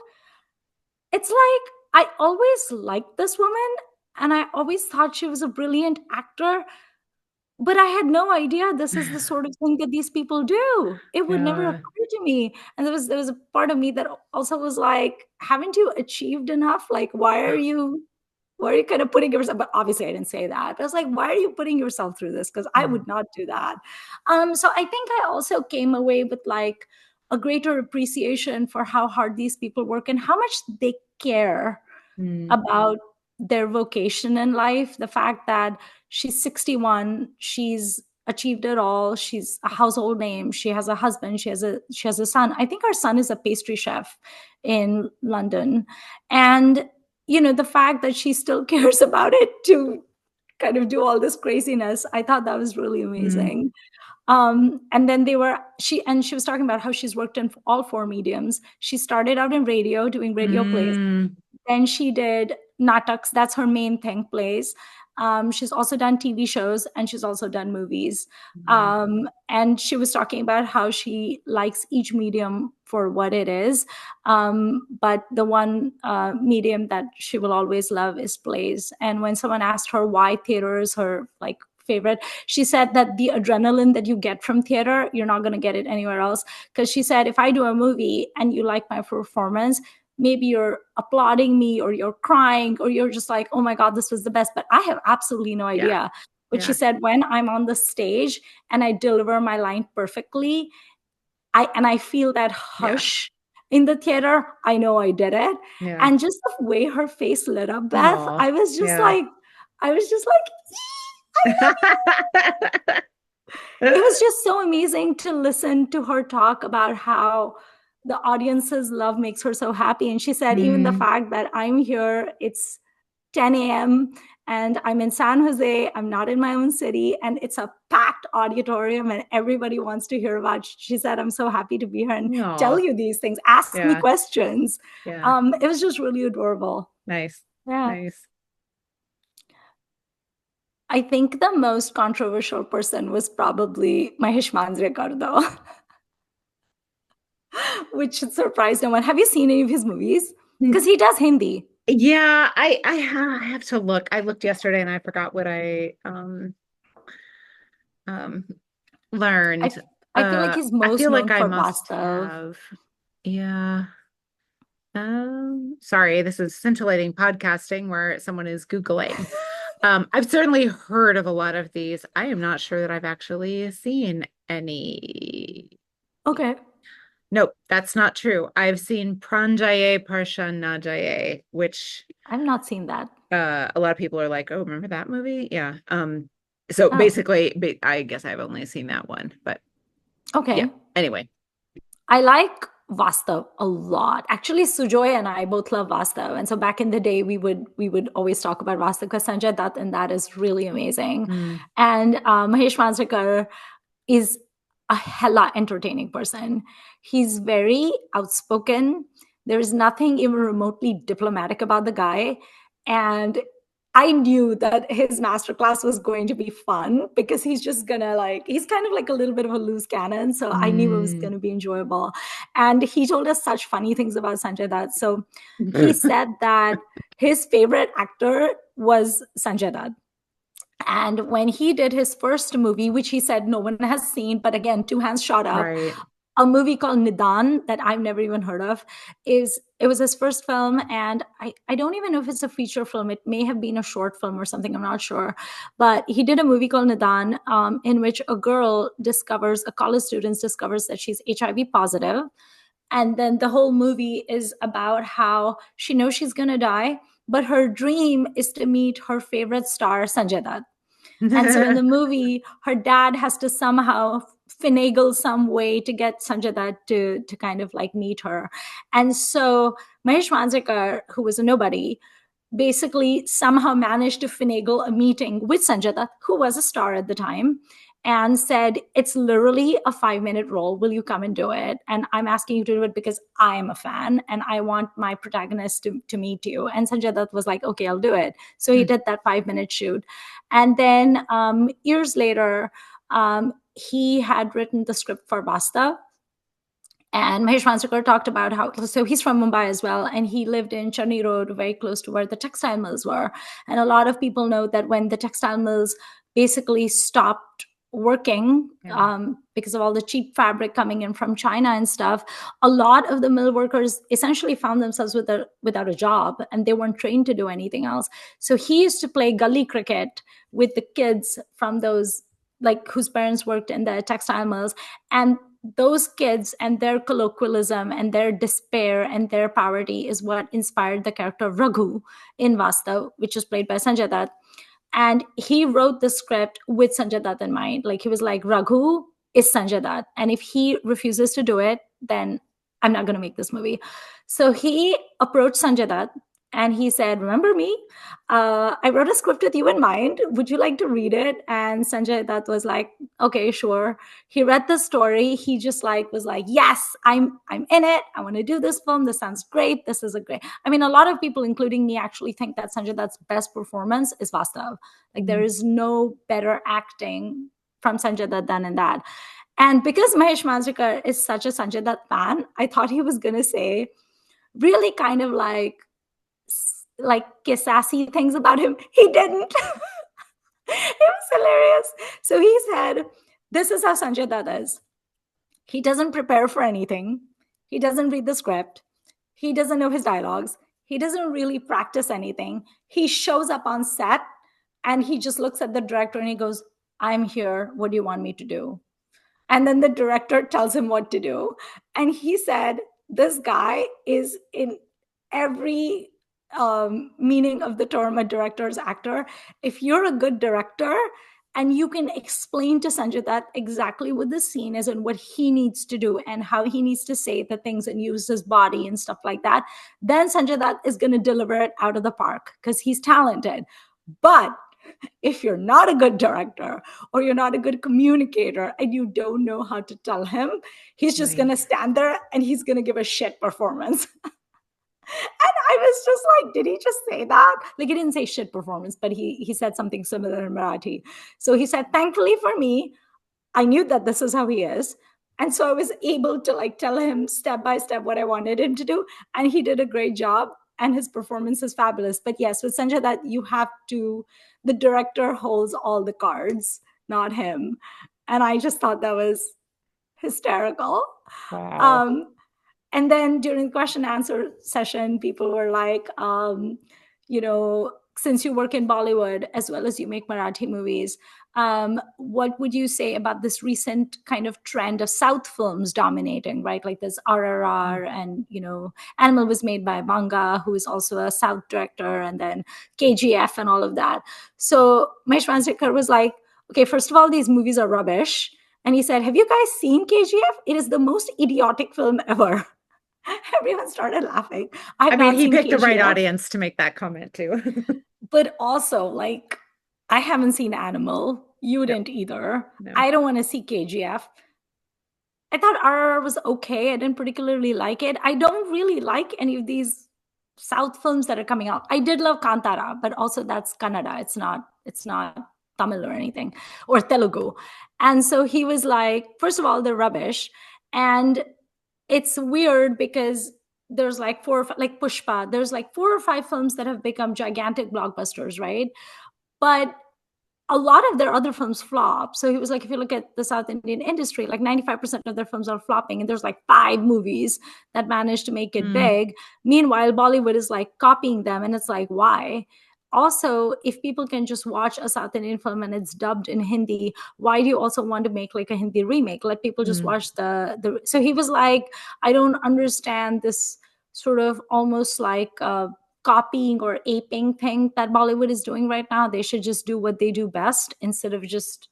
It's like, I always liked this woman, and I always thought she was a brilliant actor, but I had no idea this is the sort of thing that these people do. It would never Yeah. occur to me. And there was a part of me that also was like, haven't you achieved enough? Like, why are you kind of putting yourself, but obviously I didn't say that. But I was like, why are you putting yourself through this? Because I would not do that. So I think I also came away with like a greater appreciation for how hard these people work and how much they care about their vocation in life. The fact that she's 61, she's achieved it all, she's a household name, she has a husband, she has a son. I think her son is a pastry chef in London. And the fact that she still cares about it to kind of do all this craziness, I thought that was really Mm. amazing. And then she was talking about how she's worked in all four mediums. She started out in radio doing radio plays. Mm. Then she did nataks. That's her main thing, plays. She's also done TV shows, and she's also done movies. And she was talking about how she likes each medium for what it is. But the one medium that she will always love is plays. And when someone asked her why theater is her like favorite, she said that the adrenaline that you get from theater, you're not going to get it anywhere else. Because she said, if I do a movie and you like my performance, maybe you're applauding me or you're crying or you're just like, oh my God, this was the best, but I have absolutely no Yeah. idea. But she Yeah. said, when I'm on the stage and I deliver my line perfectly, I feel that hush in the theater, I know I did it. Yeah. And just the way her face lit up, Beth, Aw. I was just Yeah. like, it was just so amazing to listen to her talk about how the audience's love makes her so happy. And she said, even the fact that I'm here, it's 10 a.m. and I'm in San Jose, I'm not in my own city, and it's a packed auditorium and everybody wants to hear about. She said, I'm so happy to be here and tell you these things, ask me questions. Yeah. It was just really adorable. Nice. Yeah. Nice. I think the most controversial person was probably Mahesh Manjrekar, though, which surprised no one. Have you seen any of his movies? Because he does Hindi. Yeah, I have to look. I looked yesterday and I forgot what I learned. I feel like he's I most feel like known I for must Vastav. have. Yeah. Sorry, this is scintillating podcasting where someone is Googling. I've certainly heard of a lot of these. I am not sure that I've actually seen any. Okay. Nope, that's not true. I've seen Pranjaye Parshan Na Jaye, which I've not seen that. a lot of people are like, oh, remember that movie? Yeah. So Oh. basically, I guess I've only seen that one, but okay. Yeah. Anyway. I like Vastav a lot. Actually, Sujoy and I both love Vastav. And so back in the day, we would always talk about Vastav because Sanjay Dutt and that is really amazing. And Mahesh Manjrekar is a hella entertaining person. He's very outspoken. There's nothing even remotely diplomatic about the guy. And I knew that his masterclass was going to be fun because he's just gonna he's kind of like a little bit of a loose cannon. So I knew it was gonna be enjoyable. And he told us such funny things about Sanjay Dutt. So he said that his favorite actor was Sanjay Dutt. And when he did his first movie, which he said no one has seen, but again, two hands shot up, a movie called Nidan that I've never even heard of, it was his first film. And I don't even know if it's a feature film. It may have been a short film or something. I'm not sure. But he did a movie called Nidan in which a college student discovers that she's HIV positive. And then the whole movie is about how she knows she's going to die, but her dream is to meet her favorite star, Sanjay Dutt. And so in the movie, her dad has to somehow finagle some way to get Sanjay Dutt to kind of meet her. And so Mahesh Manjrekar, who was a nobody, basically somehow managed to finagle a meeting with Sanjay Dutt, who was a star at the time. and said, it's literally a 5-minute role. Will you come and do it? And I'm asking you to do it because I am a fan and I want my protagonist to meet you. And Sanjay Dutt was like, okay, I'll do it. So he did that 5-minute shoot. And then years later, he had written the script for Basta. And Mahesh Manjrekar talked about how, so he's from Mumbai as well, and he lived in Chutney Road, very close to where the textile mills were. And a lot of people know that when the textile mills basically stopped working because of all the cheap fabric coming in from China and stuff, a lot of the mill workers essentially found themselves without a job, and they weren't trained to do anything else. So he used to play gully cricket with the kids from those, like, whose parents worked in the textile mills. And those kids and their colloquialism and their despair and their poverty is what inspired the character of Raghu in Vasta, which is played by Sanjay Dutt. And he wrote the script with Sanjay Dutt in mind. Like, he was like, Raghu is Sanjay Dutt, and if he refuses to do it, then I'm not going to make this movie. So he approached Sanjay Dutt and he said, remember me? I wrote a script with you in mind. Would you like to read it? And Sanjay Dutt was like, okay, sure. He read the story. He just was like, yes, I'm in it. I want to do this film. This sounds great. This is a great. I mean, a lot of people, including me, actually think that Sanjay Dutt's best performance is Vastav. Like, there is no better acting from Sanjay Dutt than in that. And because Mahesh Manjrekar is such a Sanjay Dutt fan, I thought he was going to say really kind of like sassy things about him. He didn't. It was hilarious. So he said, this is how Sanjay Dutt is. He doesn't prepare for anything. He doesn't read the script. He doesn't know his dialogues. He doesn't really practice anything. He shows up on set and he just looks at the director and he goes, I'm here. What do you want me to do? And then the director tells him what to do. And he said, this guy is in every meaning of the term a director's actor. If you're a good director and you can explain to Sanjay Dutt exactly what the scene is and what he needs to do and how he needs to say the things and use his body and stuff like that, then Sanjay Dutt is going to deliver it out of the park because he's talented. But if you're not a good director or you're not a good communicator and you don't know how to tell him, he's just going to stand there and he's going to give a shit performance. And I was just like, did he just say that? Like, he didn't say shit performance, but he said something similar in Marathi. So he said, thankfully for me, I knew that this is how he is. And so I was able to tell him step by step what I wanted him to do. And he did a great job. And his performance is fabulous. But yes, with Sanjay, that the director holds all the cards, not him. And I just thought that was hysterical. Wow. And then during the question and answer session, people were like, since you work in Bollywood as well as you make Marathi movies, what would you say about this recent kind of trend of South films dominating, right? Like this RRR and, Animal was made by Banga, who is also a South director, and then KGF and all of that. So Mahesh Manjrekar was like, okay, first of all, these movies are rubbish. And he said, have you guys seen KGF? It is the most idiotic film ever. Everyone started laughing. I mean, he picked the right audience to make that comment too. But also, I haven't seen Animal. You didn't either. No. I don't want to see KGF. I thought RRR was okay. I didn't particularly like it. I don't really like any of these South films that are coming out. I did love Kantara, but also that's Kannada. It's not Tamil or anything, or Telugu. And so he was like, first of all, they're rubbish. And it's weird because there's Pushpa, there's 4 or 5 films that have become gigantic blockbusters, right? But a lot of their other films flop. So he was like, if you look at the South Indian industry, 95% of their films are flopping, and there's 5 movies that managed to make it big. Meanwhile, Bollywood is copying them, and it's why? Also, if people can just watch a South Indian film and it's dubbed in Hindi, why do you also want to make a Hindi remake? Let people just watch the. So he was like, I don't understand this sort of almost copying or aping thing that Bollywood is doing right now. They should just do what they do best instead of just,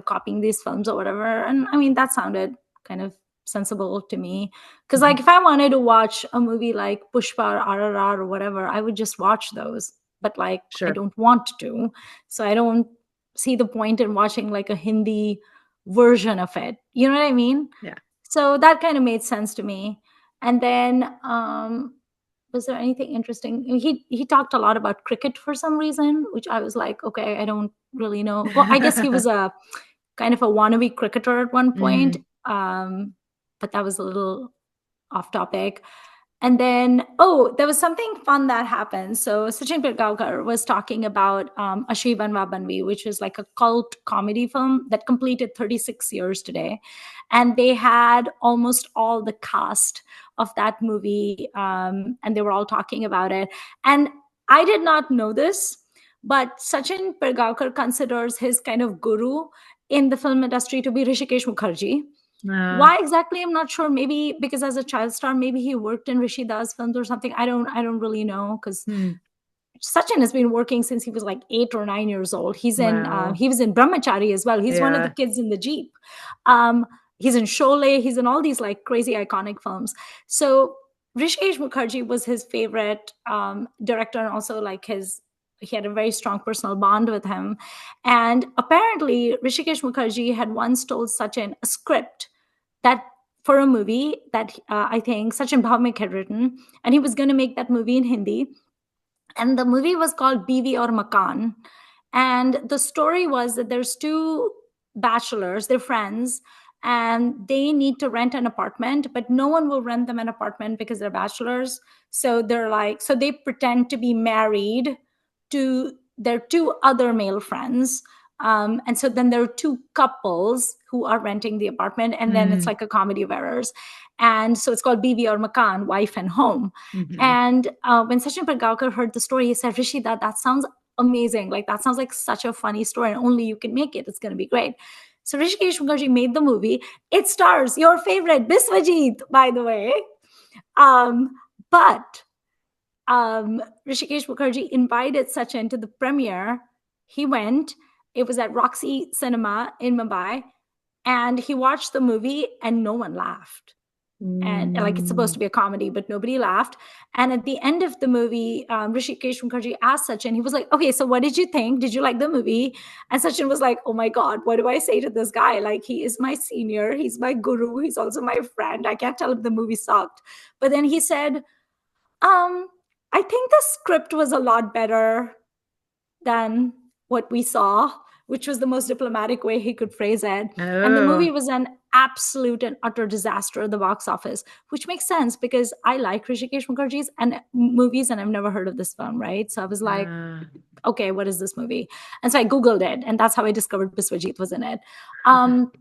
copying these films or whatever. And I mean, that sounded kind of sensible to me. Because if I wanted to watch a movie like Pushpa or RRR or whatever, I would just watch those. But sure. I don't want to. So I don't see the point in watching like a Hindi version of it. You know what I mean? Yeah. So that kind of made sense to me. And then was there anything interesting? He talked a lot about cricket for some reason, which I was like, okay, I don't really know. Well, I guess he was a kind of a wannabe cricketer at one point, but that was a little off topic. And then, there was something fun that happened. So Sachin Pilgaonkar was talking about Ashi Banwa Banwi, which is like a cult comedy film that completed 36 years today. And they had almost all the cast of that movie, and they were all talking about it. And I did not know this, but Sachin Pilgaonkar considers his kind of guru in the film industry to be Rishikesh Mukherjee. Why exactly, I'm not sure. Maybe because as a child star, maybe he worked in Rishi Das films or something. I don't really know, because Sachin has been working since he was like 8 or 9 years old. He was in Brahmachari as well. He's one of the kids in the Jeep. He's in Sholay. He's in all these like crazy iconic films. So Rishikesh Mukherjee was his favorite director, and also like he had a very strong personal bond with him. And apparently Rishikesh Mukherjee had once told Sachin a script that for a movie that I think Sachin Bhaumik had written, and he was going to make that movie in Hindi. And the movie was called Biwi Aur Makan. And the story was that there's two bachelors, they're friends, and they need to rent an apartment, but no one will rent them an apartment because they're bachelors. So they pretend to be married to their two other male friends. And so then there are two couples who are renting the apartment, and then it's like a comedy of errors. And so it's called Biwi Aur Makan, wife and home. And when Sachin Pilgaonkar heard the story, he said, Rishi, that sounds amazing. Like, that sounds like such a funny story, and only you can make it. It's going to be great. So Rishikesh Mukherjee made the movie. It stars your favorite Biswajit, by the way. But Rishikesh Mukherjee invited Sachin to the premiere. He went. It was at Roxy Cinema in Mumbai. And he watched the movie and no one laughed. And like, it's supposed to be a comedy, but nobody laughed. And at the end of the movie, Rishikesh Mukherjee asked Sachin, he was like, okay, so what did you think? Did you like the movie? And Sachin was like, oh my God, what do I say to this guy? Like, he is my senior. He's my guru. He's also my friend. I can't tell him the movie sucked. But then he said, I think the script was a lot better than what we saw, which was the most diplomatic way he could phrase it. And the movie was an absolute and utter disaster at the box office, which makes sense because I like Rishikesh Mukherjee's and movies, and I've never heard of this film, right? So I was like, okay, what is this movie? And so I Googled it, and that's how I discovered Biswajit was in it. And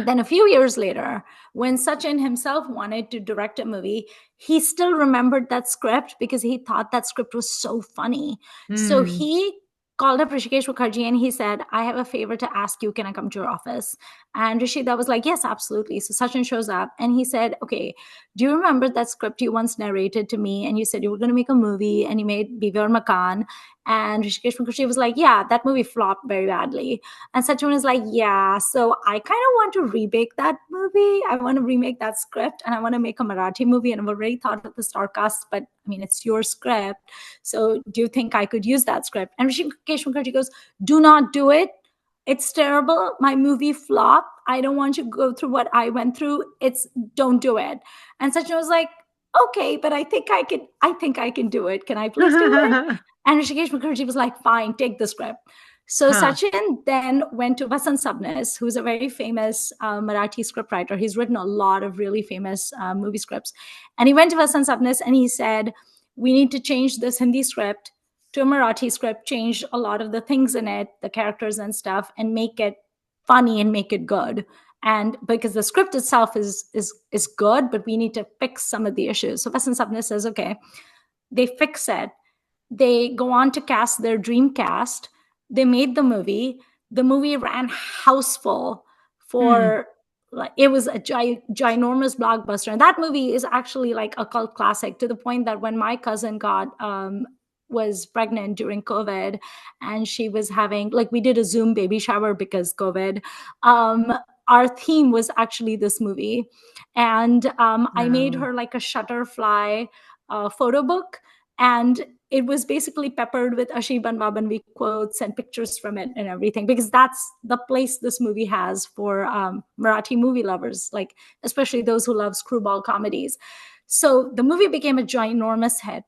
then a few years later, when Sachin himself wanted to direct a movie, he still remembered that script because he thought that script was so funny. So he called up Rishikesh Mukherjee and he said, I have a favor to ask you. Can I come to your office? And Rishida was like, yes, absolutely. So Sachin shows up and he said, okay, do you remember that script you once narrated to me? And you said you were going to make a movie and you made Biwi Aur Makan. And Rishikesh Mukherjee was like, yeah, that movie flopped very badly. And Sachin was like, yeah, so I kind of want to remake that movie. I want to remake that script and I want to make a Marathi movie. And I've already thought of the star cast, but I mean, it's your script. So do you think I could use that script? And Rishikesh Mukherjee goes, do not do it. It's terrible. My movie flopped. I don't want you to go through what I went through. Don't do it. And Sachin was like, okay, but I think I can do it. Can I please do it? And Rishikesh Mukherjee was like, fine, take the script. So Sachin then went to Vasant Sabnis, who's a very famous Marathi scriptwriter. He's written a lot of really famous movie scripts. And he went to Vasant Sabnis and he said, we need to change this Hindi script to a Marathi script, change a lot of the things in it, the characters and stuff, and make it funny and make it good. And because the script itself is good, but we need to fix some of the issues. So Vasant Sabnis says, okay, they fix it. They go on to cast their dream cast. They made the movie. The movie ran houseful for, like, it was a ginormous blockbuster. And that movie is actually like a cult classic, to the point that when my cousin was pregnant during COVID and she was having, like, we did a Zoom baby shower because COVID, our theme was actually this movie. And I made her like a Shutterfly photo book. And it was basically peppered with Ashi Banwa Banwi quotes and pictures from it and everything, because that's the place this movie has for Marathi movie lovers, like especially those who love screwball comedies. So the movie became a ginormous hit.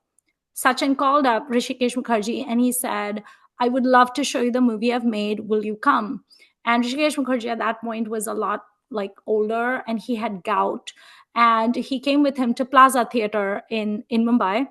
Sachin called up Rishikesh Mukherjee and he said, I would love to show you the movie I've made. Will you come? And Rishikesh Mukherjee at that point was a lot like older, and he had gout. And he came with him to Plaza Theatre in Mumbai.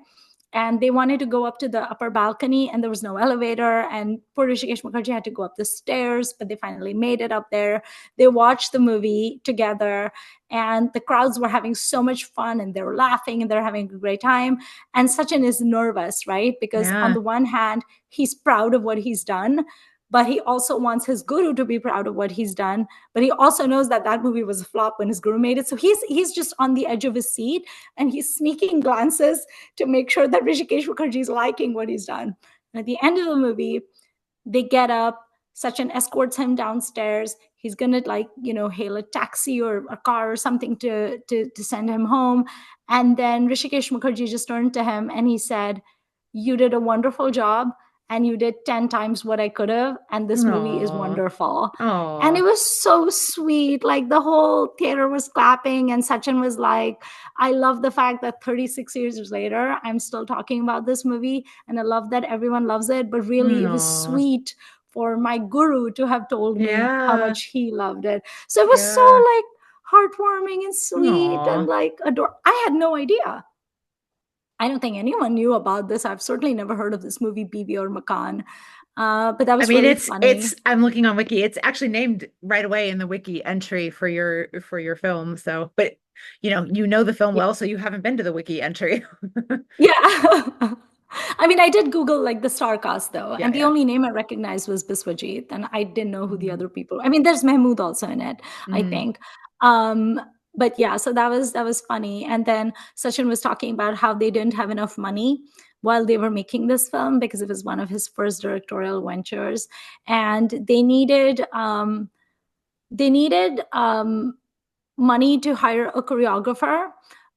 And they wanted to go up to the upper balcony, and there was no elevator. And poor Rishikesh Mukherjee had to go up the stairs, but they finally made it up there. They watched the movie together, and the crowds were having so much fun, and they were laughing, and they're having a great time. And Sachin is nervous, right? Because on Yeah. the one hand, he's proud of what he's done, but he also wants his guru to be proud of what he's done. But he also knows that that movie was a flop when his guru made it. So he's just on the edge of his seat, and he's sneaking glances to make sure that Rishikesh Mukherjee is liking what he's done. And at the end of the movie, they get up. Sachin escorts him downstairs. He's gonna hail a taxi or a car or something to send him home. And then Rishikesh Mukherjee just turned to him and he said, "You did a wonderful job, and you did 10 times what I could have, and this movie is Aw. wonderful." And Aw. it was so sweet. Like the whole theater was clapping, and Sachin was like, I love the fact that 36 years later, I'm still talking about this movie, and I love that everyone loves it. But really, it was Aw. sweet for my guru to have told me how Yeah. much he loved it. So it was so Yeah. like heartwarming and sweet and Aw. like adore. I had no idea. I don't think anyone knew about this. I've certainly never heard of this movie, Bibi or Makan. But that I was mean, really it's funny. I'm looking on Wiki. It's actually named right away in the Wiki entry for your film. So, but you know the film Yeah. well, so you haven't been to the Wiki entry. Yeah. I mean, I did Google like the star cast though, Yeah, and the yeah. only name I recognized was Biswajit, and I didn't know who the Mm, other people. I mean, there's Mahmood also in it, I mm, think. Um, but yeah, so that was funny. And then Sachin was talking about how they didn't have enough money while they were making this film because it was one of his first directorial ventures, and they needed money to hire a choreographer.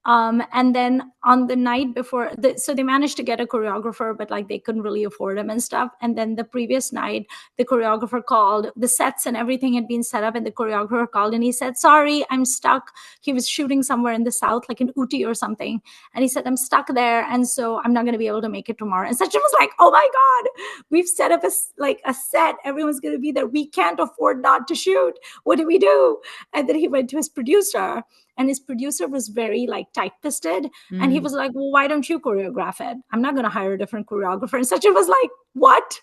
And then on the night before, so they managed to get a choreographer, but like they couldn't really afford him and stuff. And then the previous night, the choreographer called, the sets and everything had been set up, and the choreographer called and he said, "Sorry, I'm stuck." He was shooting somewhere in the south, like in Uti or something. And he said, "I'm stuck there. And so I'm not going to be able to make it tomorrow." And Sachin was like, "Oh my God, we've set up a set. Everyone's going to be there. We can't afford not to shoot. What do we do?" And then he went to his producer, and his producer was very like tight-fisted, and he mm. was like, "Well, why don't you choreograph it? I'm not going to hire a different choreographer." And Sachin was like, "What?"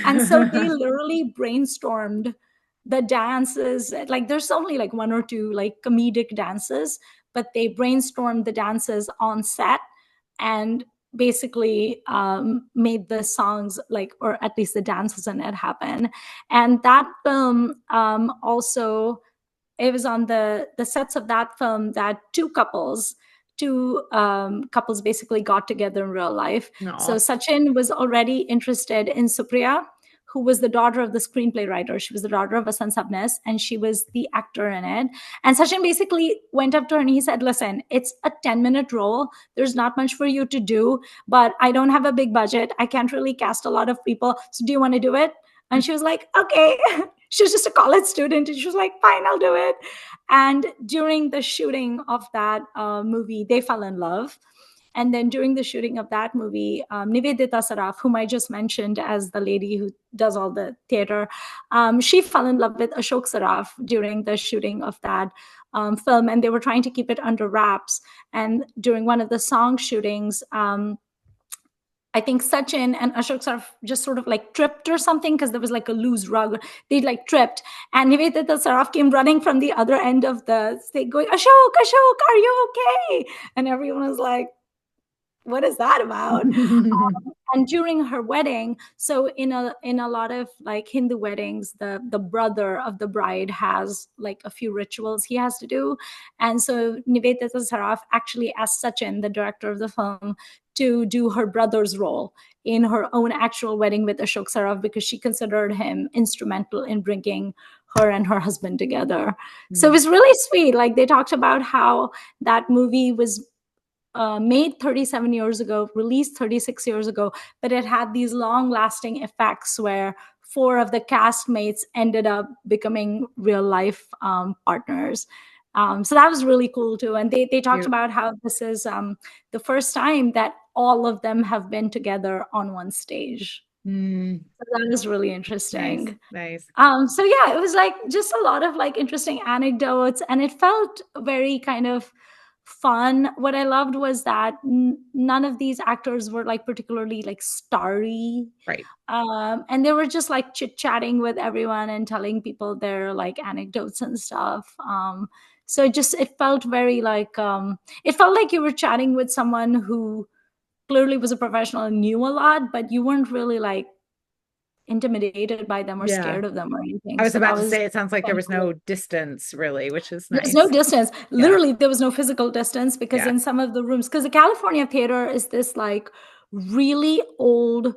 And so they literally brainstormed the dances. Like there's only like one or two like comedic dances, but they brainstormed the dances on set and basically made the songs, like, or at least the dances in it, happen. And that film also, it was on the sets of that film that two couples basically got together in real life. So No. Sachin was already interested in Supriya, who was the daughter of the screenplay writer. She was the daughter of Vasant Sabnis, and she was the actor in it. And Sachin basically went up to her and he said, "Listen, it's a 10-minute role. There's not much for you to do, but I don't have a big budget. I can't really cast a lot of people. So do you want to do it?" And she was like, "Okay." She was just a college student, and she was like, "Fine, I'll do it." And during the shooting of that movie, they fell in love. And then during the shooting of that movie, Nivedita Saraf, whom I just mentioned as the lady who does all the theater, she fell in love with Ashok Saraf during the shooting of that film. And they were trying to keep it under wraps. And during one of the song shootings, I think Sachin and Ashok just sort of like tripped or something, because there was like a loose rug. They like tripped. And Nivedita Saraf came running from the other end of the stage going, "Ashok, Ashok, are you okay?" And everyone was like, "What is that about?" And during her wedding, so in a lot of like Hindu weddings, the brother of the bride has like a few rituals he has to do. And so Nivedita Saraf actually asked Sachin, the director of the film, to do her brother's role in her own actual wedding with Ashok Saraf, because she considered him instrumental in bringing her and her husband together. So it Mm, was really sweet. Like they talked about how that movie was made 37 years ago, released 36 years ago, but it had these long lasting effects where four of the castmates ended up becoming real life partners. So that was really cool too. And they talked Cute. about how this is the first time that all of them have been together on one stage. Mm, So that was really nice, interesting. nice. So yeah, it was like just a lot of like interesting anecdotes, and it felt very kind of fun. What I loved was that none of these actors were like particularly like starry, Right. and they were just like chit chatting with everyone and telling people their like anecdotes and stuff. So it felt very like it felt like you were chatting with someone who clearly was a professional and knew a lot, but you weren't really like intimidated by them or Yeah. scared of them or I anything. was So that about to was say it sounds like there fun. was no distance really, which is There was no nice. distance. Yeah. Literally, there was no physical distance because Yeah. in some of the rooms, because the California Theater is this like really old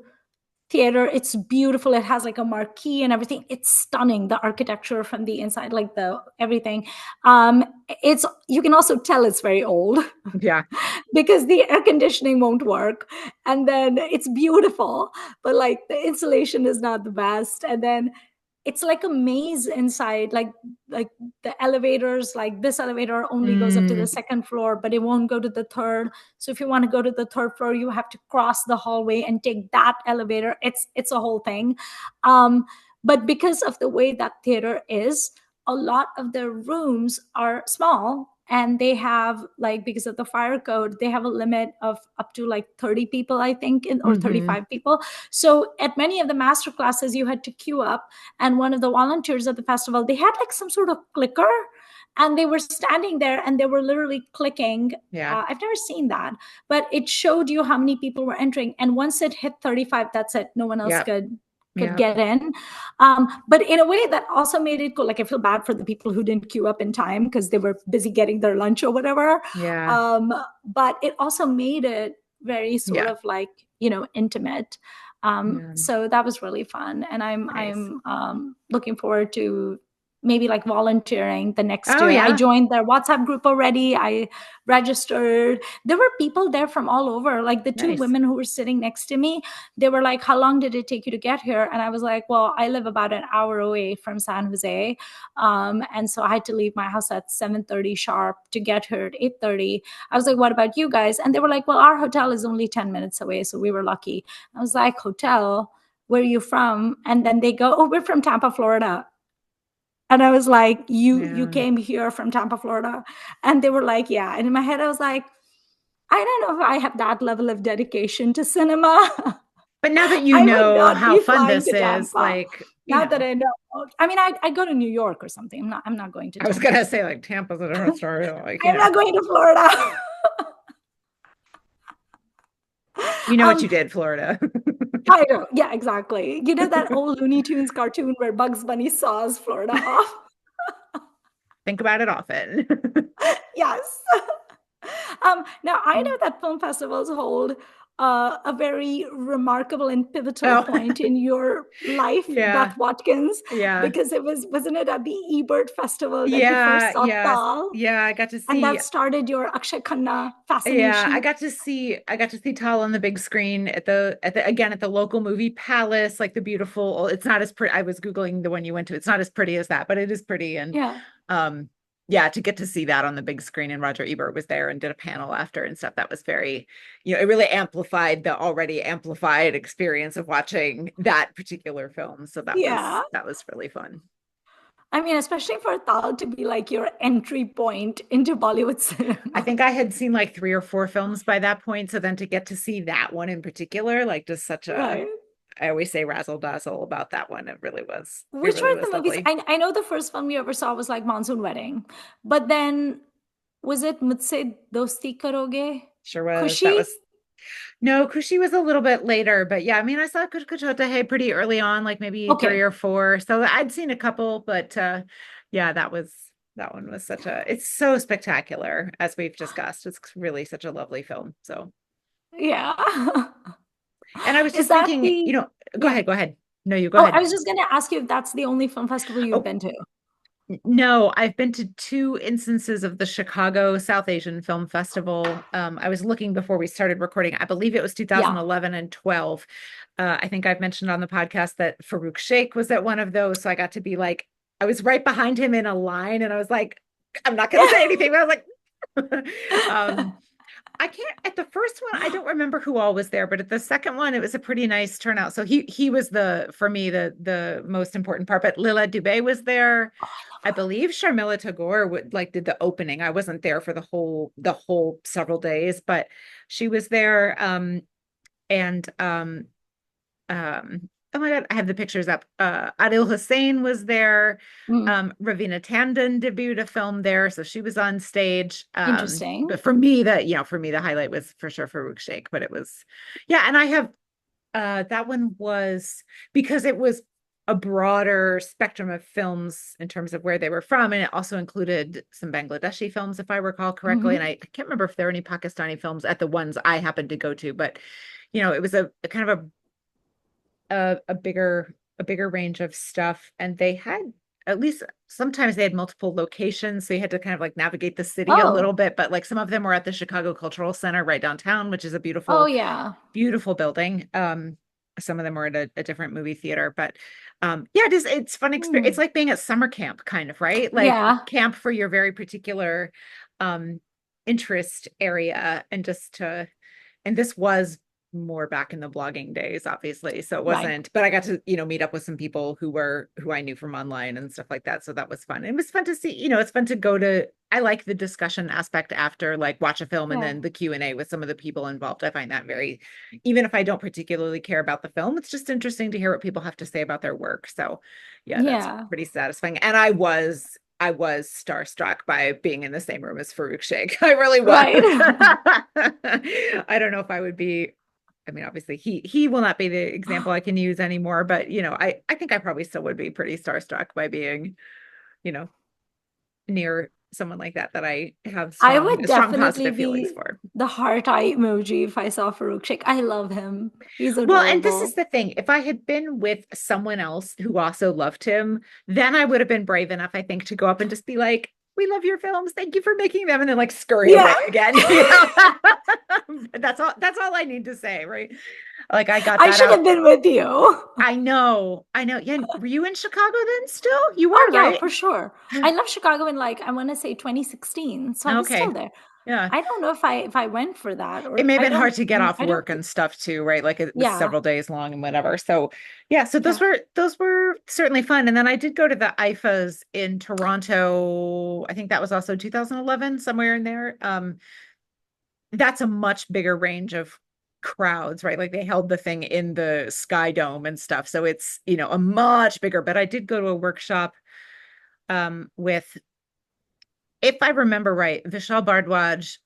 theater. It's beautiful. It has like a marquee and everything. It's stunning. The architecture from the inside, like the everything. Um, it's you can also tell it's very old Yeah. because the air conditioning won't work, and then it's beautiful, but like the insulation is not the best, and then it's like a maze inside, like the elevators, like this elevator only goes up to the Mm, second floor but it won't go to the third. So if you want to go to the third floor, you have to cross the hallway and take that elevator. It's a whole thing. But because of the way that theater is, a lot of the rooms are small, and they have like, because of the fire code, they have a limit of up to like 30 people, I think, or hmm. 35 people. So at many of the master classes you had to queue up, and one of the volunteers at the festival, they had like some sort of clicker, and they were standing there and they were literally clicking. Yeah. I've never seen that, but it showed you how many people were entering, and once it hit 35, that's it, no one else Yep. could Yep. get in. But in a way that also made it cool. Like I feel bad for the people who didn't queue up in time because they were busy getting their lunch or whatever. Yeah. um, but it also made it very sort Yeah. of like, intimate. Yeah. So that was really fun, and i'm Nice. i'm looking forward to maybe like volunteering the next Oh year. I yeah. joined their WhatsApp group already. I registered. There were people there from all over. Like the two Nice. women who were sitting next to me, they were like, how long did it take you to get here? And I was like, well, I live about an hour away from San Jose, and so I had to leave my house at 7:30 sharp to get here at 8:30. I was like, what about you guys? And they were like, well, our hotel is only 10 minutes away, so we were lucky. I was like, hotel, where are you from? And then they go, oh, we're from Tampa, Florida. And I was like, you Yeah. came here from Tampa, Florida? And they were like, yeah. And in my head I was like, I don't know if I have that level of dedication to cinema. But now that you I would know not how be fun flying this to is, Tampa. like, Now that I know. I mean, I go to New York or something. I'm not going to I was Tampa. gonna say like Tampa's a different story. Like, I'm not going to Florida. you know what um, you did, Florida. I know. Yeah, exactly. You know that old Looney Tunes cartoon where Bugs Bunny saws Florida off? Think about it often. Yes. Now, I know that film festivals hold a very remarkable and pivotal Oh, point in your life, yeah. Beth Watkins, Yeah. because wasn't it at the Ebert Festival that you first Yeah. saw Yeah. Tal? Yeah. I got to And see. that started your Akshay Khanna Yeah, fascination? I got to see Tal on the big screen at the local movie palace, like the beautiful, it's not as pretty. I was Googling the one you went to. It's not as pretty as that, but it is pretty. And Yeah. um yeah, to get to see that on the big screen, and Roger Ebert was there and did a panel after and stuff. That was very, it really amplified the already amplified experience of watching that particular film. So Yeah. that was really fun. I mean, especially for Tal to be like your entry point into Bollywood I cinema. think I had seen like three or four films by that point. So then to get to see that one in particular, like just such a, Right. I always say razzle dazzle about that one. It Which really were was the movies? lovely. I know the first one we ever saw was like Monsoon Wedding, but then was it Mujhse Dosti Karoge? Sure was. That Kushi? was, no, Kushi was a little bit later, but yeah, I mean, I saw Kuch Kuch Hote Hai pretty early on, like maybe three Okay. or four. So I'd seen a couple, but yeah, that one was it's so spectacular, as we've discussed. It's really such a lovely film. So, Yeah. and I was Is just that thinking, the, go yeah. ahead, go ahead. No, you go Oh, I ahead. was just going to ask you if that's the only film festival you've Oh, been to. No, I've been to two instances of the Chicago South Asian Film Festival. I was looking before we started recording. I believe it was Yeah. 2011 and 12. I think I've mentioned on the podcast that Farooque Shaikh was at one of those. So I got to be like, I was right behind him in a line, and I was like, I'm not going to say anything. But I was like, um, I can't at the first one, I don't remember who all was there, but at the second one, it was a pretty nice turnout. So he was the for me the most important part. But Lila Dubé was there. Oh, I love I her. believe Sharmila Tagore would like did the opening. I wasn't there for the whole several days, but she was there. And oh my God, I have the pictures up. Adil Hussain was there. Mm, Ravina Tandon debuted a film there, so she was on stage. interesting. But for me, the highlight was for sure Farooq Sheikh. But it was, yeah, and I have that one was because it was a broader spectrum of films in terms of where they were from, and it also included some Bangladeshi films, if I recall correctly. And Hmm. I can't remember if there were any Pakistani films at the ones I happened to go to, but it was a kind of a bigger range of stuff, and they had at least sometimes they had multiple locations, so you had to kind of like navigate the city a little Oh, bit, but like some of them were at the Chicago Cultural Center right downtown, which is a oh beautiful yeah. beautiful building. Some of them were at a different movie theater, but yeah, it's fun experience. It's Hmm. like being at summer camp kind of, right? Like Yeah, camp for your very particular um interest area, and this was more back in the blogging days, obviously. So it right. wasn't, but I got to, meet up with some people who I knew from online and stuff like that. So that was fun. It was fun to see, it's fun to go to, I like the discussion aspect after, like watch a film and Yeah. then the Q&A with some of the people involved. I find that very, even if I don't particularly care about the film, it's just interesting to hear what people have to say about their work. So yeah, that's Yeah. pretty satisfying. And I was starstruck by being in the same room as Farooq Sheikh. I really was. Right. I don't know if I would be. I mean, obviously, he will not be the example I can use anymore, but I think I probably still would be pretty starstruck by being, you know, near someone like that I have I strong would strong definitely positive feelings be for. the heart eye emoji if I saw Farooq Sheikh. I love him. He's Well, and this is adorable. the thing. If I had been with someone else who also loved him, then I would have been brave enough, I think, to go up and just be like, "We love your films. Thank you for making them," and then like scurry Yeah. away again. That's all I need to say, right? Like I got I that should out. have been with you. I know. Yeah, were you in Chicago then still? You Oh were, yeah, right? for sure. I left Chicago in like I want to say 2016, so I was still Okay. there. Yeah. I don't know if I went for that It or may have I been don't hard to get off I don't work and stuff too, right? Like it was yeah. several days long and whatever. So yeah, so those Yeah. were those were certainly fun. And then I did go to the IIFAs in Toronto. I think that was also 2011, somewhere in there. That's a much bigger range of crowds, right? Like they held the thing in the Sky Dome and stuff. So it's, a much bigger, but I did go to a workshop with, if I remember right, Vishal Bhardwaj,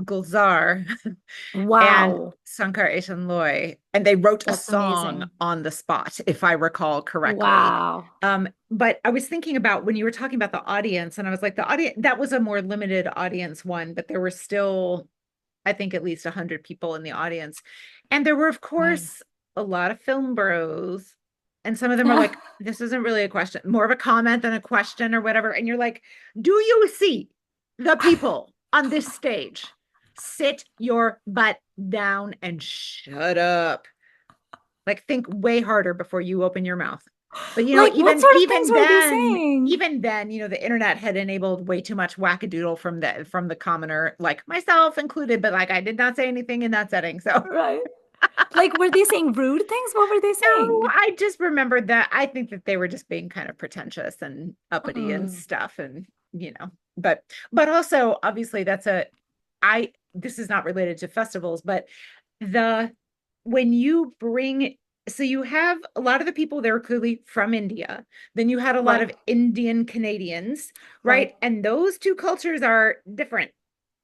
Gulzar, and Wow. Sankar Loy, and they wrote a That's song amazing. on the spot, if I recall correctly. Wow. But I was thinking about when you were talking about the audience, and I was like, the audience, that was a more limited audience one, but there were still, I think, at least 100 people in the audience. And there were, of Right. course, a lot of film bros. And some of them are like, this isn't really a question, more of a comment than a question or whatever. And you're like, do you see the people on this stage? Sit your butt down and shut up. Like think way harder before you open your mouth. But Like what even sort of things even were they then, saying? even then, the internet had enabled way too much wackadoodle from the commoner, like myself included, but like I did not say anything in that setting. So Right. Like were they saying rude things? What were they no, saying? I just remembered that I think that they were just being kind of pretentious and uppity and Mm. stuff. And, but also obviously this is not related to festivals, but the, when you bring, so you have a lot of the people there are clearly from India. Then you had a lot Right. of Indian Canadians, Right. right? And those two cultures are different,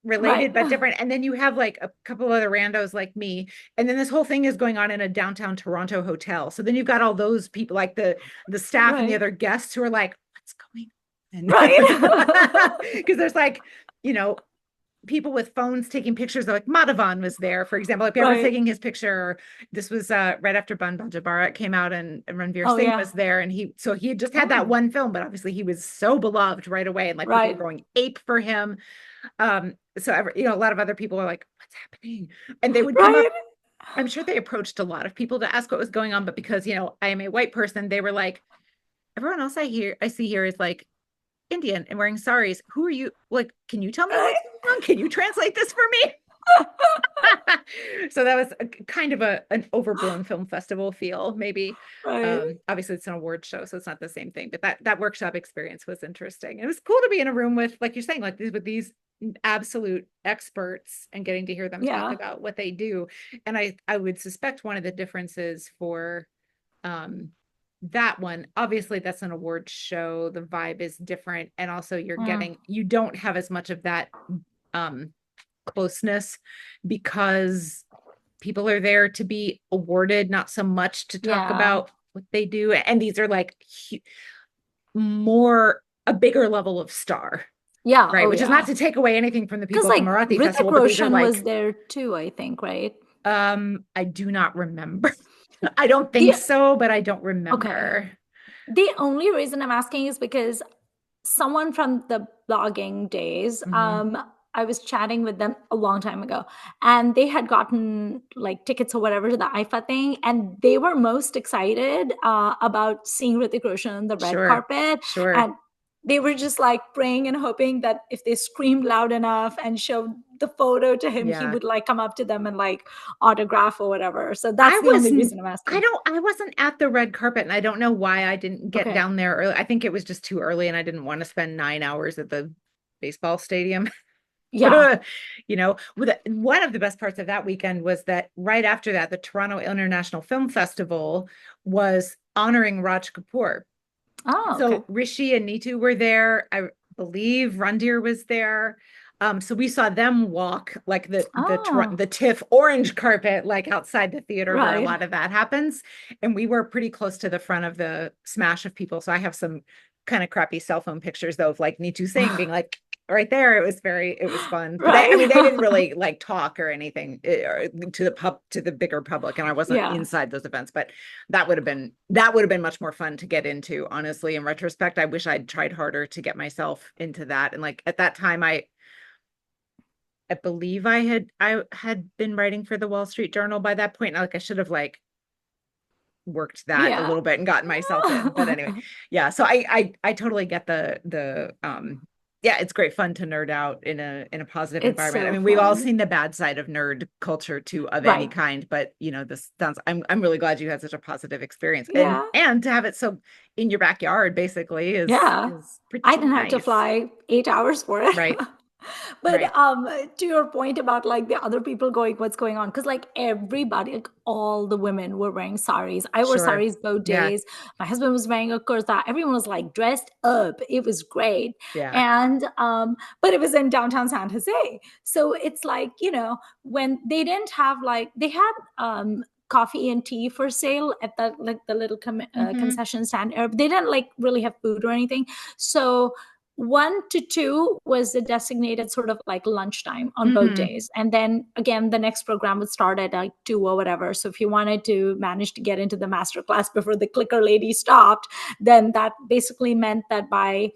Right. related but different. And then you have like a couple other randos like me. And then this whole thing is going on in a downtown Toronto hotel. So then you've got all those people, like the staff and the Right. other guests who are like, what's going on? Right. Because there's like, you know, people with phones taking pictures. Like Madhavan was there, for example, like people were taking his picture. This was right after Banwa Jabbar came out, and Ranveer Singh was there, and he had just had that one film, but obviously he was so beloved right away, and like people were going ape for him. So a lot of other people were like, what's happening? And they would come up. I'm sure they approached a lot of people to ask what was going on, but because I am a white person, they were like, everyone else I see here is like Indian and wearing saris. Who are you? Like, can you tell me what's going on? Can you translate this for me? So that was kind of an overblown film festival feel, maybe. Obviously it's an award show, so it's not the same thing, but that workshop experience was interesting. It was cool to be in a room with, like you're saying, like with these absolute experts and getting to hear them talk about what they do. And I would suspect one of the differences for that one, obviously that's an award show, the vibe is different, and also you don't have as much of that closeness because people are there to be awarded, not so much to talk about what they do. And these are like a bigger level of star. Right. Which is not to take away anything from the people at the Marathi Festival, but these are like, was there too, I think, right? I do not remember. I don't think so, but I don't remember. Okay. The only reason I'm asking is because someone from the blogging days, I was chatting with them a long time ago, and they had gotten like tickets or whatever to the IIFA thing, and they were most excited about seeing Hrithik Roshan on the red carpet. And they were just like praying and hoping that if they screamed loud enough and showed the photo to him, he would like come up to them and like autograph or whatever. So that's the only reason I'm asking. I wasn't at the red carpet, and I don't know why I didn't get down there early. I think it was just too early, and I didn't want to spend 9 hours at the baseball stadium. One of the best parts of that weekend was that right after that, the Toronto International Film Festival was honoring Raj Kapoor. So Rishi and Neetu were there. I believe Randir was there. So we saw them walk like the TIFF orange carpet, like outside the theater where a lot of that happens. And we were pretty close to the front of the smash of people. So I have some kind of crappy cell phone pictures though of like Neetu Singh being like right there. It was fun. But I mean, they didn't really like talk or anything to the bigger public, and I wasn't inside those events. But that would have been much more fun to get into. Honestly, in retrospect, I wish I'd tried harder to get myself into that. And like at that time, I believe I had been writing for the Wall Street Journal by that point. Like I should have like worked that a little bit and gotten myself in. But anyway, so I totally get the it's great fun to nerd out in a positive environment. I mean, we've all seen the bad side of nerd culture too, of any kind, but this sounds, I'm really glad you had such a positive experience, and to have it so in your backyard basically is pretty I didn't have to fly 8 hours for it. Right. But to your point about like the other people going, what's going on? Because like everybody, like all the women were wearing saris. I wore saris both days. My husband was wearing a kurta. Everyone was like dressed up. It was great. And but it was in downtown San Jose. So it's like, when they didn't have they had coffee and tea for sale at the little concession stand. They didn't really have food or anything. So 1 to 2 was the designated sort of like lunchtime on both days. And then again, the next program would start at like 2 or whatever. So if you wanted to manage to get into the masterclass before the clicker lady stopped, then that basically meant that by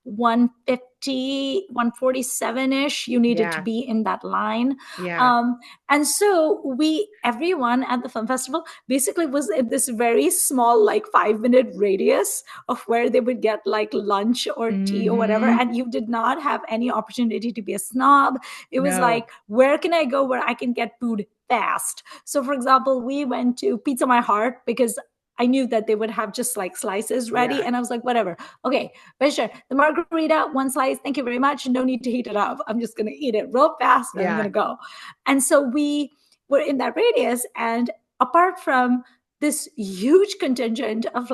1:50, 1:47-ish, you needed to be in that line. And so everyone at the film festival basically was in this very small, 5-minute radius of where they would get like lunch or tea or whatever. And you did not have any opportunity to be a snob. It was like, where can I go where I can get food fast? So for example, we went to Pizza My Heart because I knew that they would have just like slices ready. And I was like, whatever. Okay, but sure. The margarita, 1 slice. Thank you very much. No need to heat it up. I'm just going to eat it real fast and I'm going to go. And so we were in that radius. And apart from this huge contingent of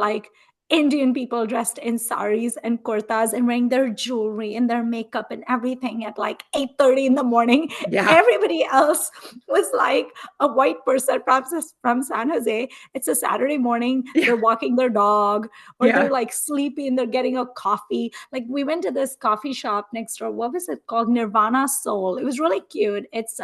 Indian people dressed in saris and kurtas and wearing their jewelry and their makeup and everything at like 8:30 in the morning. Yeah. Everybody else was like a white person from San Jose. It's a Saturday morning. Yeah. They're walking their dog, or Yeah. they're like sleepy and they're getting a coffee. Like we went to this coffee shop next door. What was it called? Nirvana Soul. It was really cute. It's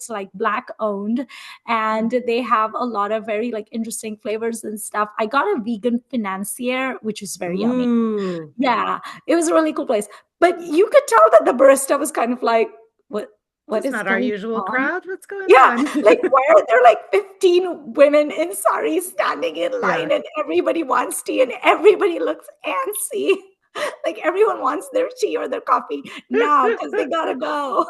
like Black owned, and they have a lot of very like interesting flavors and stuff. I got a vegan financier, which is very yummy. Ooh. Yeah, it was a really cool place. But you could tell that the barista was kind of like, what That's is not our going usual on? crowd. What's going Yeah, on? like why are there like 15 women in saris standing in line, Yeah. and everybody wants tea and everybody looks antsy? Like everyone wants their tea or their coffee now because they gotta go.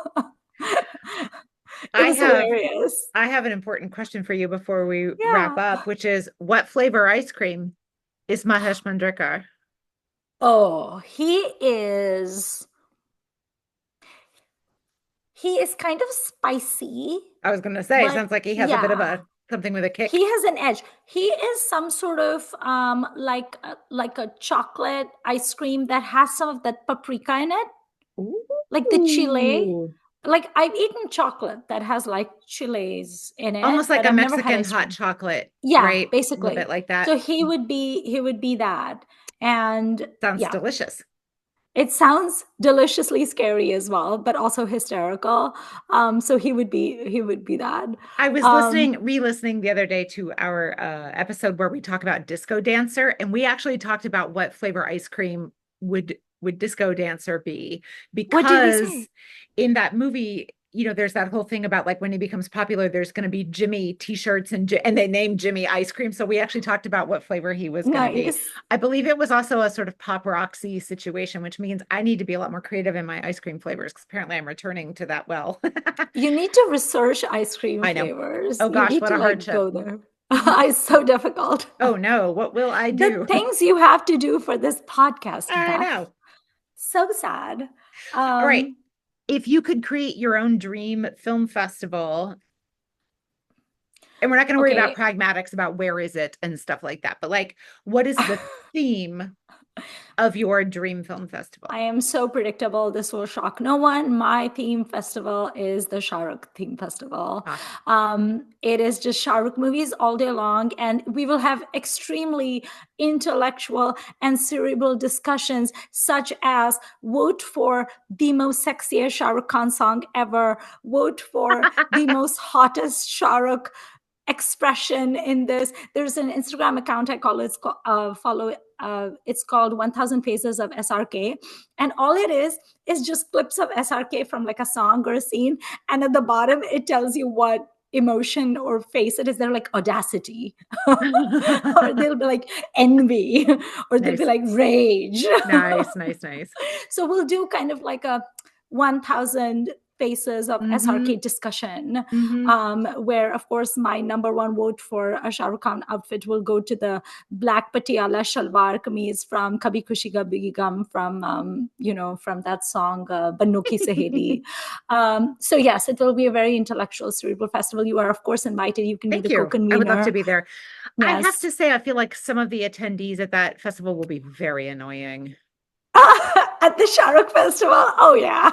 It I was have hilarious. I have an important question for you before we wrap Yeah. up, which is what flavor ice cream is Mahesh Manjrekar? Oh, he is kind of spicy, I was going to say, but sounds like he has a bit of yeah, a something with a kick. he has an edge. He is some sort of like a chocolate ice cream that has some of that paprika in it, like the chile. Ooh. Like I've eaten chocolate that has like chiles in it, Almost like but a I've never had Mexican ice hot cream. chocolate, Yeah, right? A little bit basically. like that. So he would be that. And Sounds yeah, delicious. it sounds deliciously scary as well, but also hysterical. So he would be that. I was Um, re-listening the other day to our episode where we talk about Disco Dancer, and we actually talked about what flavor ice cream would Disco Dancer be, what did we because say? in that movie, there's that whole thing about like when he becomes popular, there's going to be Jimmy t-shirts and they named Jimmy ice cream. So we actually talked about what flavor he was going to be. Nice. I believe it was also a sort of pop roxy situation, which means I need to be a lot more creative in my ice cream flavors because apparently I'm returning to that well. You need to research ice cream I know. flavors. Oh You gosh, need what to a like hardship. go there. Mhm. It's so difficult. Oh no, what will I The do? things you have to do for this podcast, I Beth. know. So sad. All right. Um, If you could create your own dream film festival, and we're not going to worry about okay. pragmatics about where is it and stuff like that, but like, what is the theme of your dream film festival? I am so predictable. This will shock no one. My theme festival is the Shah Rukh theme festival. Ah, It is just Shah Rukh movies all day long, and we will have extremely intellectual and cerebral discussions, such as vote for the most sexiest Shah Rukh Khan song ever, vote for the most hottest Shah Rukh expression in this. There's an Instagram account I call it, follow. It's called 1000 Faces of SRK, and all it is just clips of SRK from like a song or a scene, and at the bottom it tells you what emotion or face it is. They're like audacity, or they'll be like envy, or they'll be nice, like rage. nice, nice, nice. So we'll do kind of like a 1000 faces of Mm-hmm. SRK discussion, Mm-hmm. where, of course, my number one vote for a Shah Rukh Khan outfit will go to the black patiala shalwar kameez from Kabhi Khushi Kabhi Gum, from that song, Bannu Ki Saheli. So, yes, it will be a very intellectual, cerebral festival. You are, of course, invited. You can be Thank the you. I would love to co-convener. be there. I have Yes. to say, I feel like some of the attendees at that festival will be very annoying. At the Shah Rukh Festival? Oh, yeah.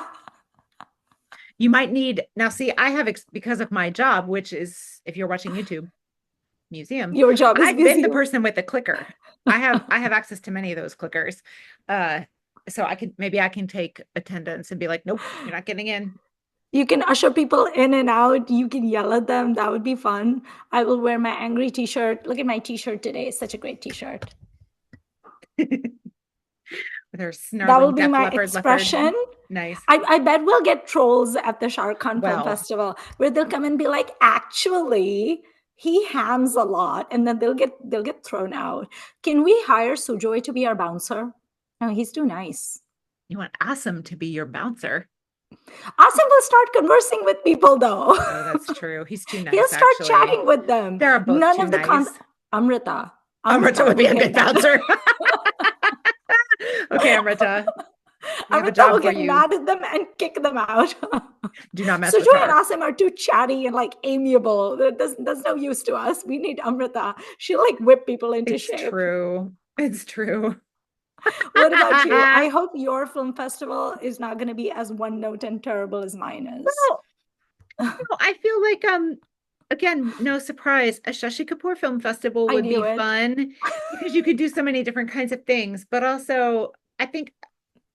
You might need now. See, I have because of my job, which is if you're watching YouTube, museum. Your job is I've been the museum. person with the clicker. I have access to many of those clickers. So I can take attendance and be like, nope, you're not getting in. You can usher people in and out. You can yell at them. That would be fun. I will wear my angry t-shirt. Look at my t-shirt today. It's such a great t-shirt. With her That will snarling be Def my leopard. expression. Nice. I bet we'll get trolls at the Shah Rukh Khan Film Well, Festival where they'll come and be like, actually, he hams a lot, and then they'll get thrown out. Can we hire Sujoy to be our bouncer? No, he's too nice. you want Asim to be your bouncer. Asim will start conversing with people though. Oh, that's true. He's too He'll nice, start actually. chatting with them. They're both None too of the nice. Amrita. Amrita would be will a get good mad. bouncer. Okay, Amrita. We have a Amrita will job for get you. mad at them and kick them out. Do not mess with Sujoy and her. Asim are too chatty and like amiable. That's no use to us. We need Amrita. She'll like whip people into It's shape. true. It's true. What about you? I hope your film festival is not going to be as one note and terrible as mine is. Well, no, I feel like again, no surprise, a Shashi Kapoor Film Festival I would knew be it. fun because you could do so many different kinds of things, but also I think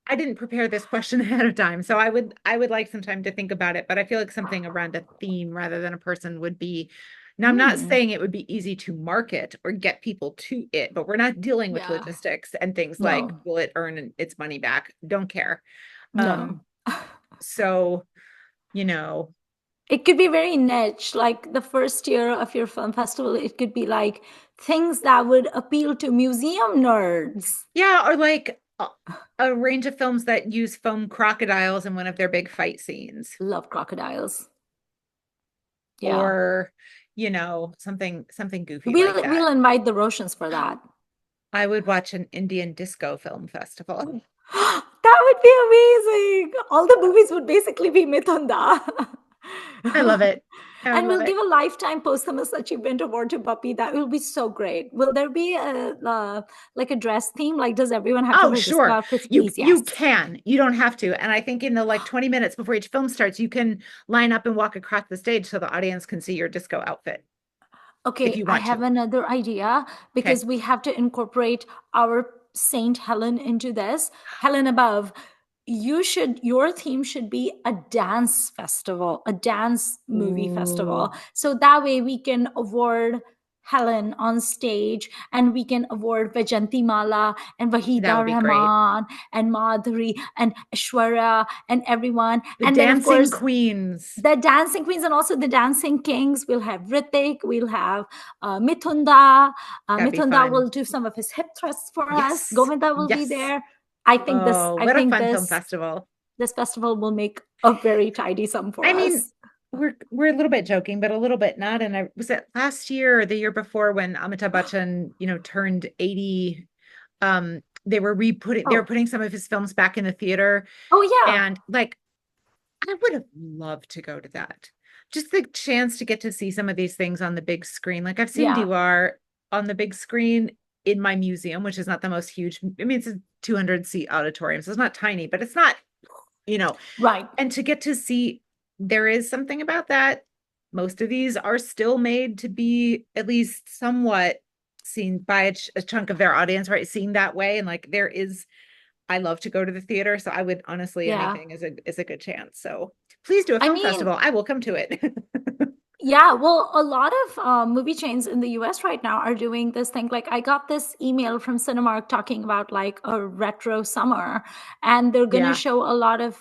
I didn't prepare this question ahead of time, so I would like some time to think about it, but I feel like something around a theme rather than a person would be. Now, I'm not Hmm. saying it would be easy to market or get people to it, but we're not dealing with Yeah. logistics and things like No, will it earn its money back? Don't care. Um, no. so, you know, It could be very niche, like the first year of your film festival, it could be like things that would appeal to museum nerds. yeah, or like a range of films that use foam crocodiles in one of their big fight scenes, Love crocodiles. Yeah. or something goofy like We'll that. invite the Roshans for that. I would watch an Indian disco film festival. That would be amazing. All the movies would basically be Mithunda. I love it. I would And love we'll it. give a lifetime posthumous achievement award to Puppy. That will be so great. Will there be like a dress theme? Like, does everyone have to Oh, wear disco sure. outfits? You Please, you yes. can. You don't have to. And I think in the like 20 minutes before each film starts, you can line up and walk across the stage so the audience can see your disco outfit if Okay, you I want have to. another idea Okay. because we have to incorporate our Saint Helen into this. Helen above, your theme should be a dance festival, a dance movie Ooh, festival. So that way we can award Helen on stage and we can award Vajanti Mala and that Wahida would be great. Rahman and Madhuri and Ashwarya and everyone. The And then, of Dancing course, Queens. the dancing queens and also the dancing kings. We'll have Ritik, we'll have Mithunda. That'd be Mithunda fun. will do some of his hip thrusts for us. Yes. Govinda will be Yes. there. I think this. Oh, I what a think fun film this. festival. This festival will make a very tidy sum for I mean, us. we're a little bit joking, but a little bit not. And I was it last year or the year before when Amitabh Bachchan, turned 80. They were Oh, putting some of his films back in the theater. oh yeah, And like I would have loved to go to that. Just the chance to get to see some of these things on the big screen. Like I've seen yeah, Diwar on the big screen in my museum, which is not the most huge. I mean, it's a 200 seat auditorium, so it's not tiny, but it's not, you know, right. and to get to see, there is something about that. Most of these are still made to be at least somewhat seen by a chunk of their audience, right? Seen that way. And like there is, I love to go to the theater. So I would honestly, Yeah. anything is a good chance. So please do a I film mean, festival. I will come to it. yeah, well, a lot of movie chains in the US right now are doing this thing. Like, I got this email from Cinemark talking about like a retro summer, and they're going to Yeah. show a lot of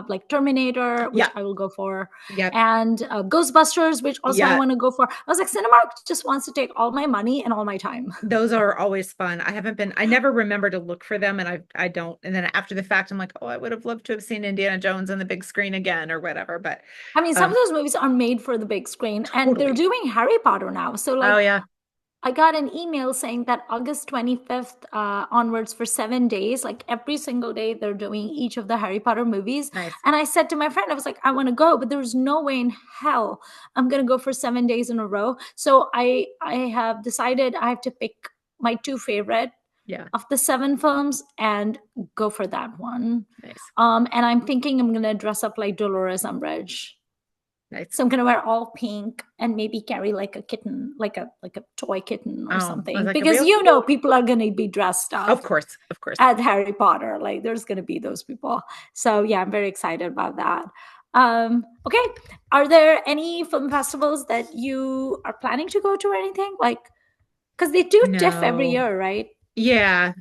like Terminator, which Yeah. I will go for, Yep. and Ghostbusters, which also I Yeah. want to go for. I was like, Cinemark just wants to take all my money and all my time. Those are always fun. I never remember to look for them, and I don't. And then after the fact, I'm like, oh, I would have loved to have seen Indiana Jones on the big screen again or whatever. But I mean, some of um those movies are made for the big screen, and they're totally. doing Harry Potter now. So, Oh like, yeah. I got an email saying that August 25th onwards for 7 days, like every single day, they're doing each of the Harry Potter movies. Nice. And I said to my friend, I was like, I want to go, but there's no way in hell I'm going to go for 7 days in a row. So I have decided I have to pick my two favorite Yeah. of the seven films and go for that one. Nice. And I'm thinking I'm going to dress up like Dolores Umbridge. Nice. So I'm gonna wear all pink and maybe carry like a kitten, like a toy kitten or Oh, I was something. like a Because real kitty? people are gonna be dressed Of up course. Of course. at Harry Potter. Like there's gonna be those people. So yeah, I'm very excited about that. Okay. Are there any film festivals that you are planning to go to or anything? Like, because they do diff every No. year, right? Yeah.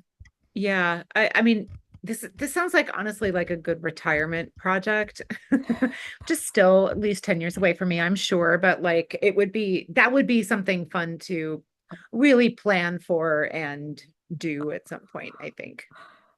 Yeah. I mean, this sounds like honestly like a good retirement project. Just still at least 10 years away from me, I'm sure, but like that would be something fun to really plan for and do at some point, I think.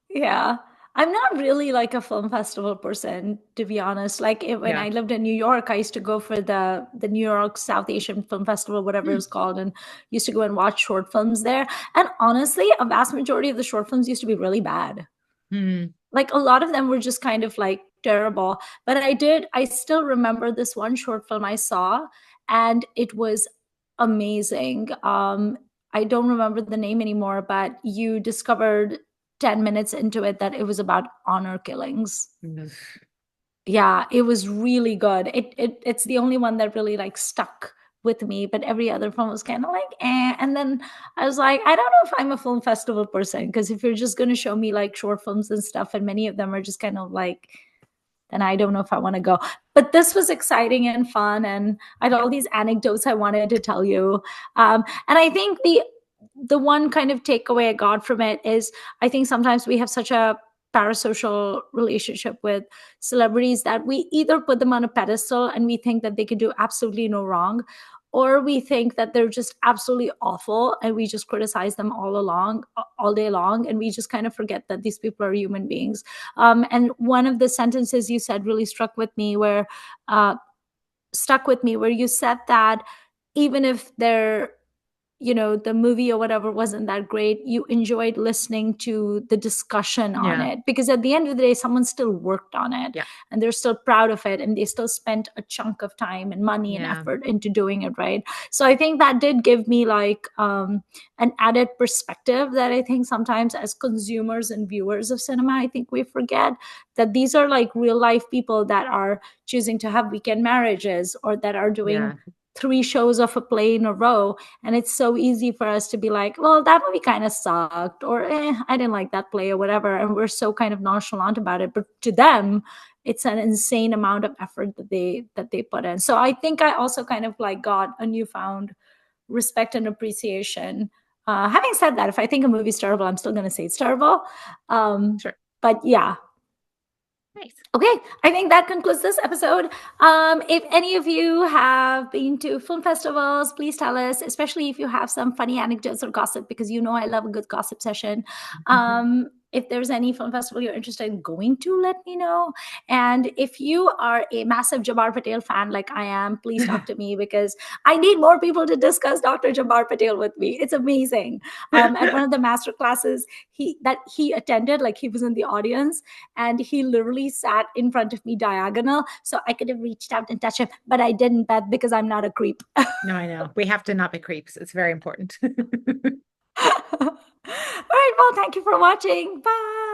Yeah. I'm not really like a film festival person, to be honest. Like when Yeah. I lived in New York, I used to go for the New York South Asian Film Festival, whatever Hmm. it's called, and used to go and watch short films there. And honestly, a vast majority of the short films used to be really bad. Hmm. Like a lot of them were just kind of like terrible. But I still remember this one short film I saw, and it was amazing. I don't remember the name anymore, but you discovered 10 minutes into it that it was about honor killings. Yeah, it was really good. It's the only one that really like stuck with me, but every other film was kind of like And then I was like, I don't know if I'm a film festival person, because if you're just going to show me like short films and stuff, and many of them are just kind of like, then I don't know if I want to go. But this was exciting and fun, and I had all these anecdotes I wanted to tell you. And I think the one kind of takeaway I got from it is, I think sometimes we have such a parasocial relationship with celebrities that we either put them on a pedestal and we think that they can do absolutely no wrong, or we think that they're just absolutely awful and we just criticize them all day long, and we just kind of forget that these people are human beings. And one of the sentences you said really uh, stuck with me, where you said that even if they're, the movie or whatever wasn't that great, you enjoyed listening to the discussion on it, because at the end of the day, someone still worked on it, and they're still proud of it, and they still spent a chunk of time and money and effort into doing it, right? So I think that did give me like an added perspective, that I think sometimes as consumers and viewers of cinema, I think we forget that these are like real life people that are choosing to have weekend marriages, or that are doing 3 shows of a play in a row. And it's so easy for us to be like, well, that movie kind of sucked, or I didn't like that play, or whatever. And we're so kind of nonchalant about it. But to them, it's an insane amount of effort that they put in. So I think I also kind of like got a newfound respect and appreciation. Having said that, if I think a movie's terrible, I'm still going to say it's terrible. Sure. But yeah. Nice. Okay, I think that concludes this episode. If any of you have been to film festivals, please tell us, especially if you have some funny anecdotes or gossip, because I love a good gossip session. If there's any film festival you're interested in going to, let me know. And if you are a massive Jabar Patel fan like I am, please talk to me, because I need more people to discuss Dr. Jabbar Patel with me. It's amazing. At one of the master classes he attended, like he was in the audience, and he literally sat in front of me diagonal, so I could have reached out and touched him, but I didn't, Beth, because I'm not a creep. No, I know. We have to not be creeps. It's very important. All right, well, thank you for watching. Bye.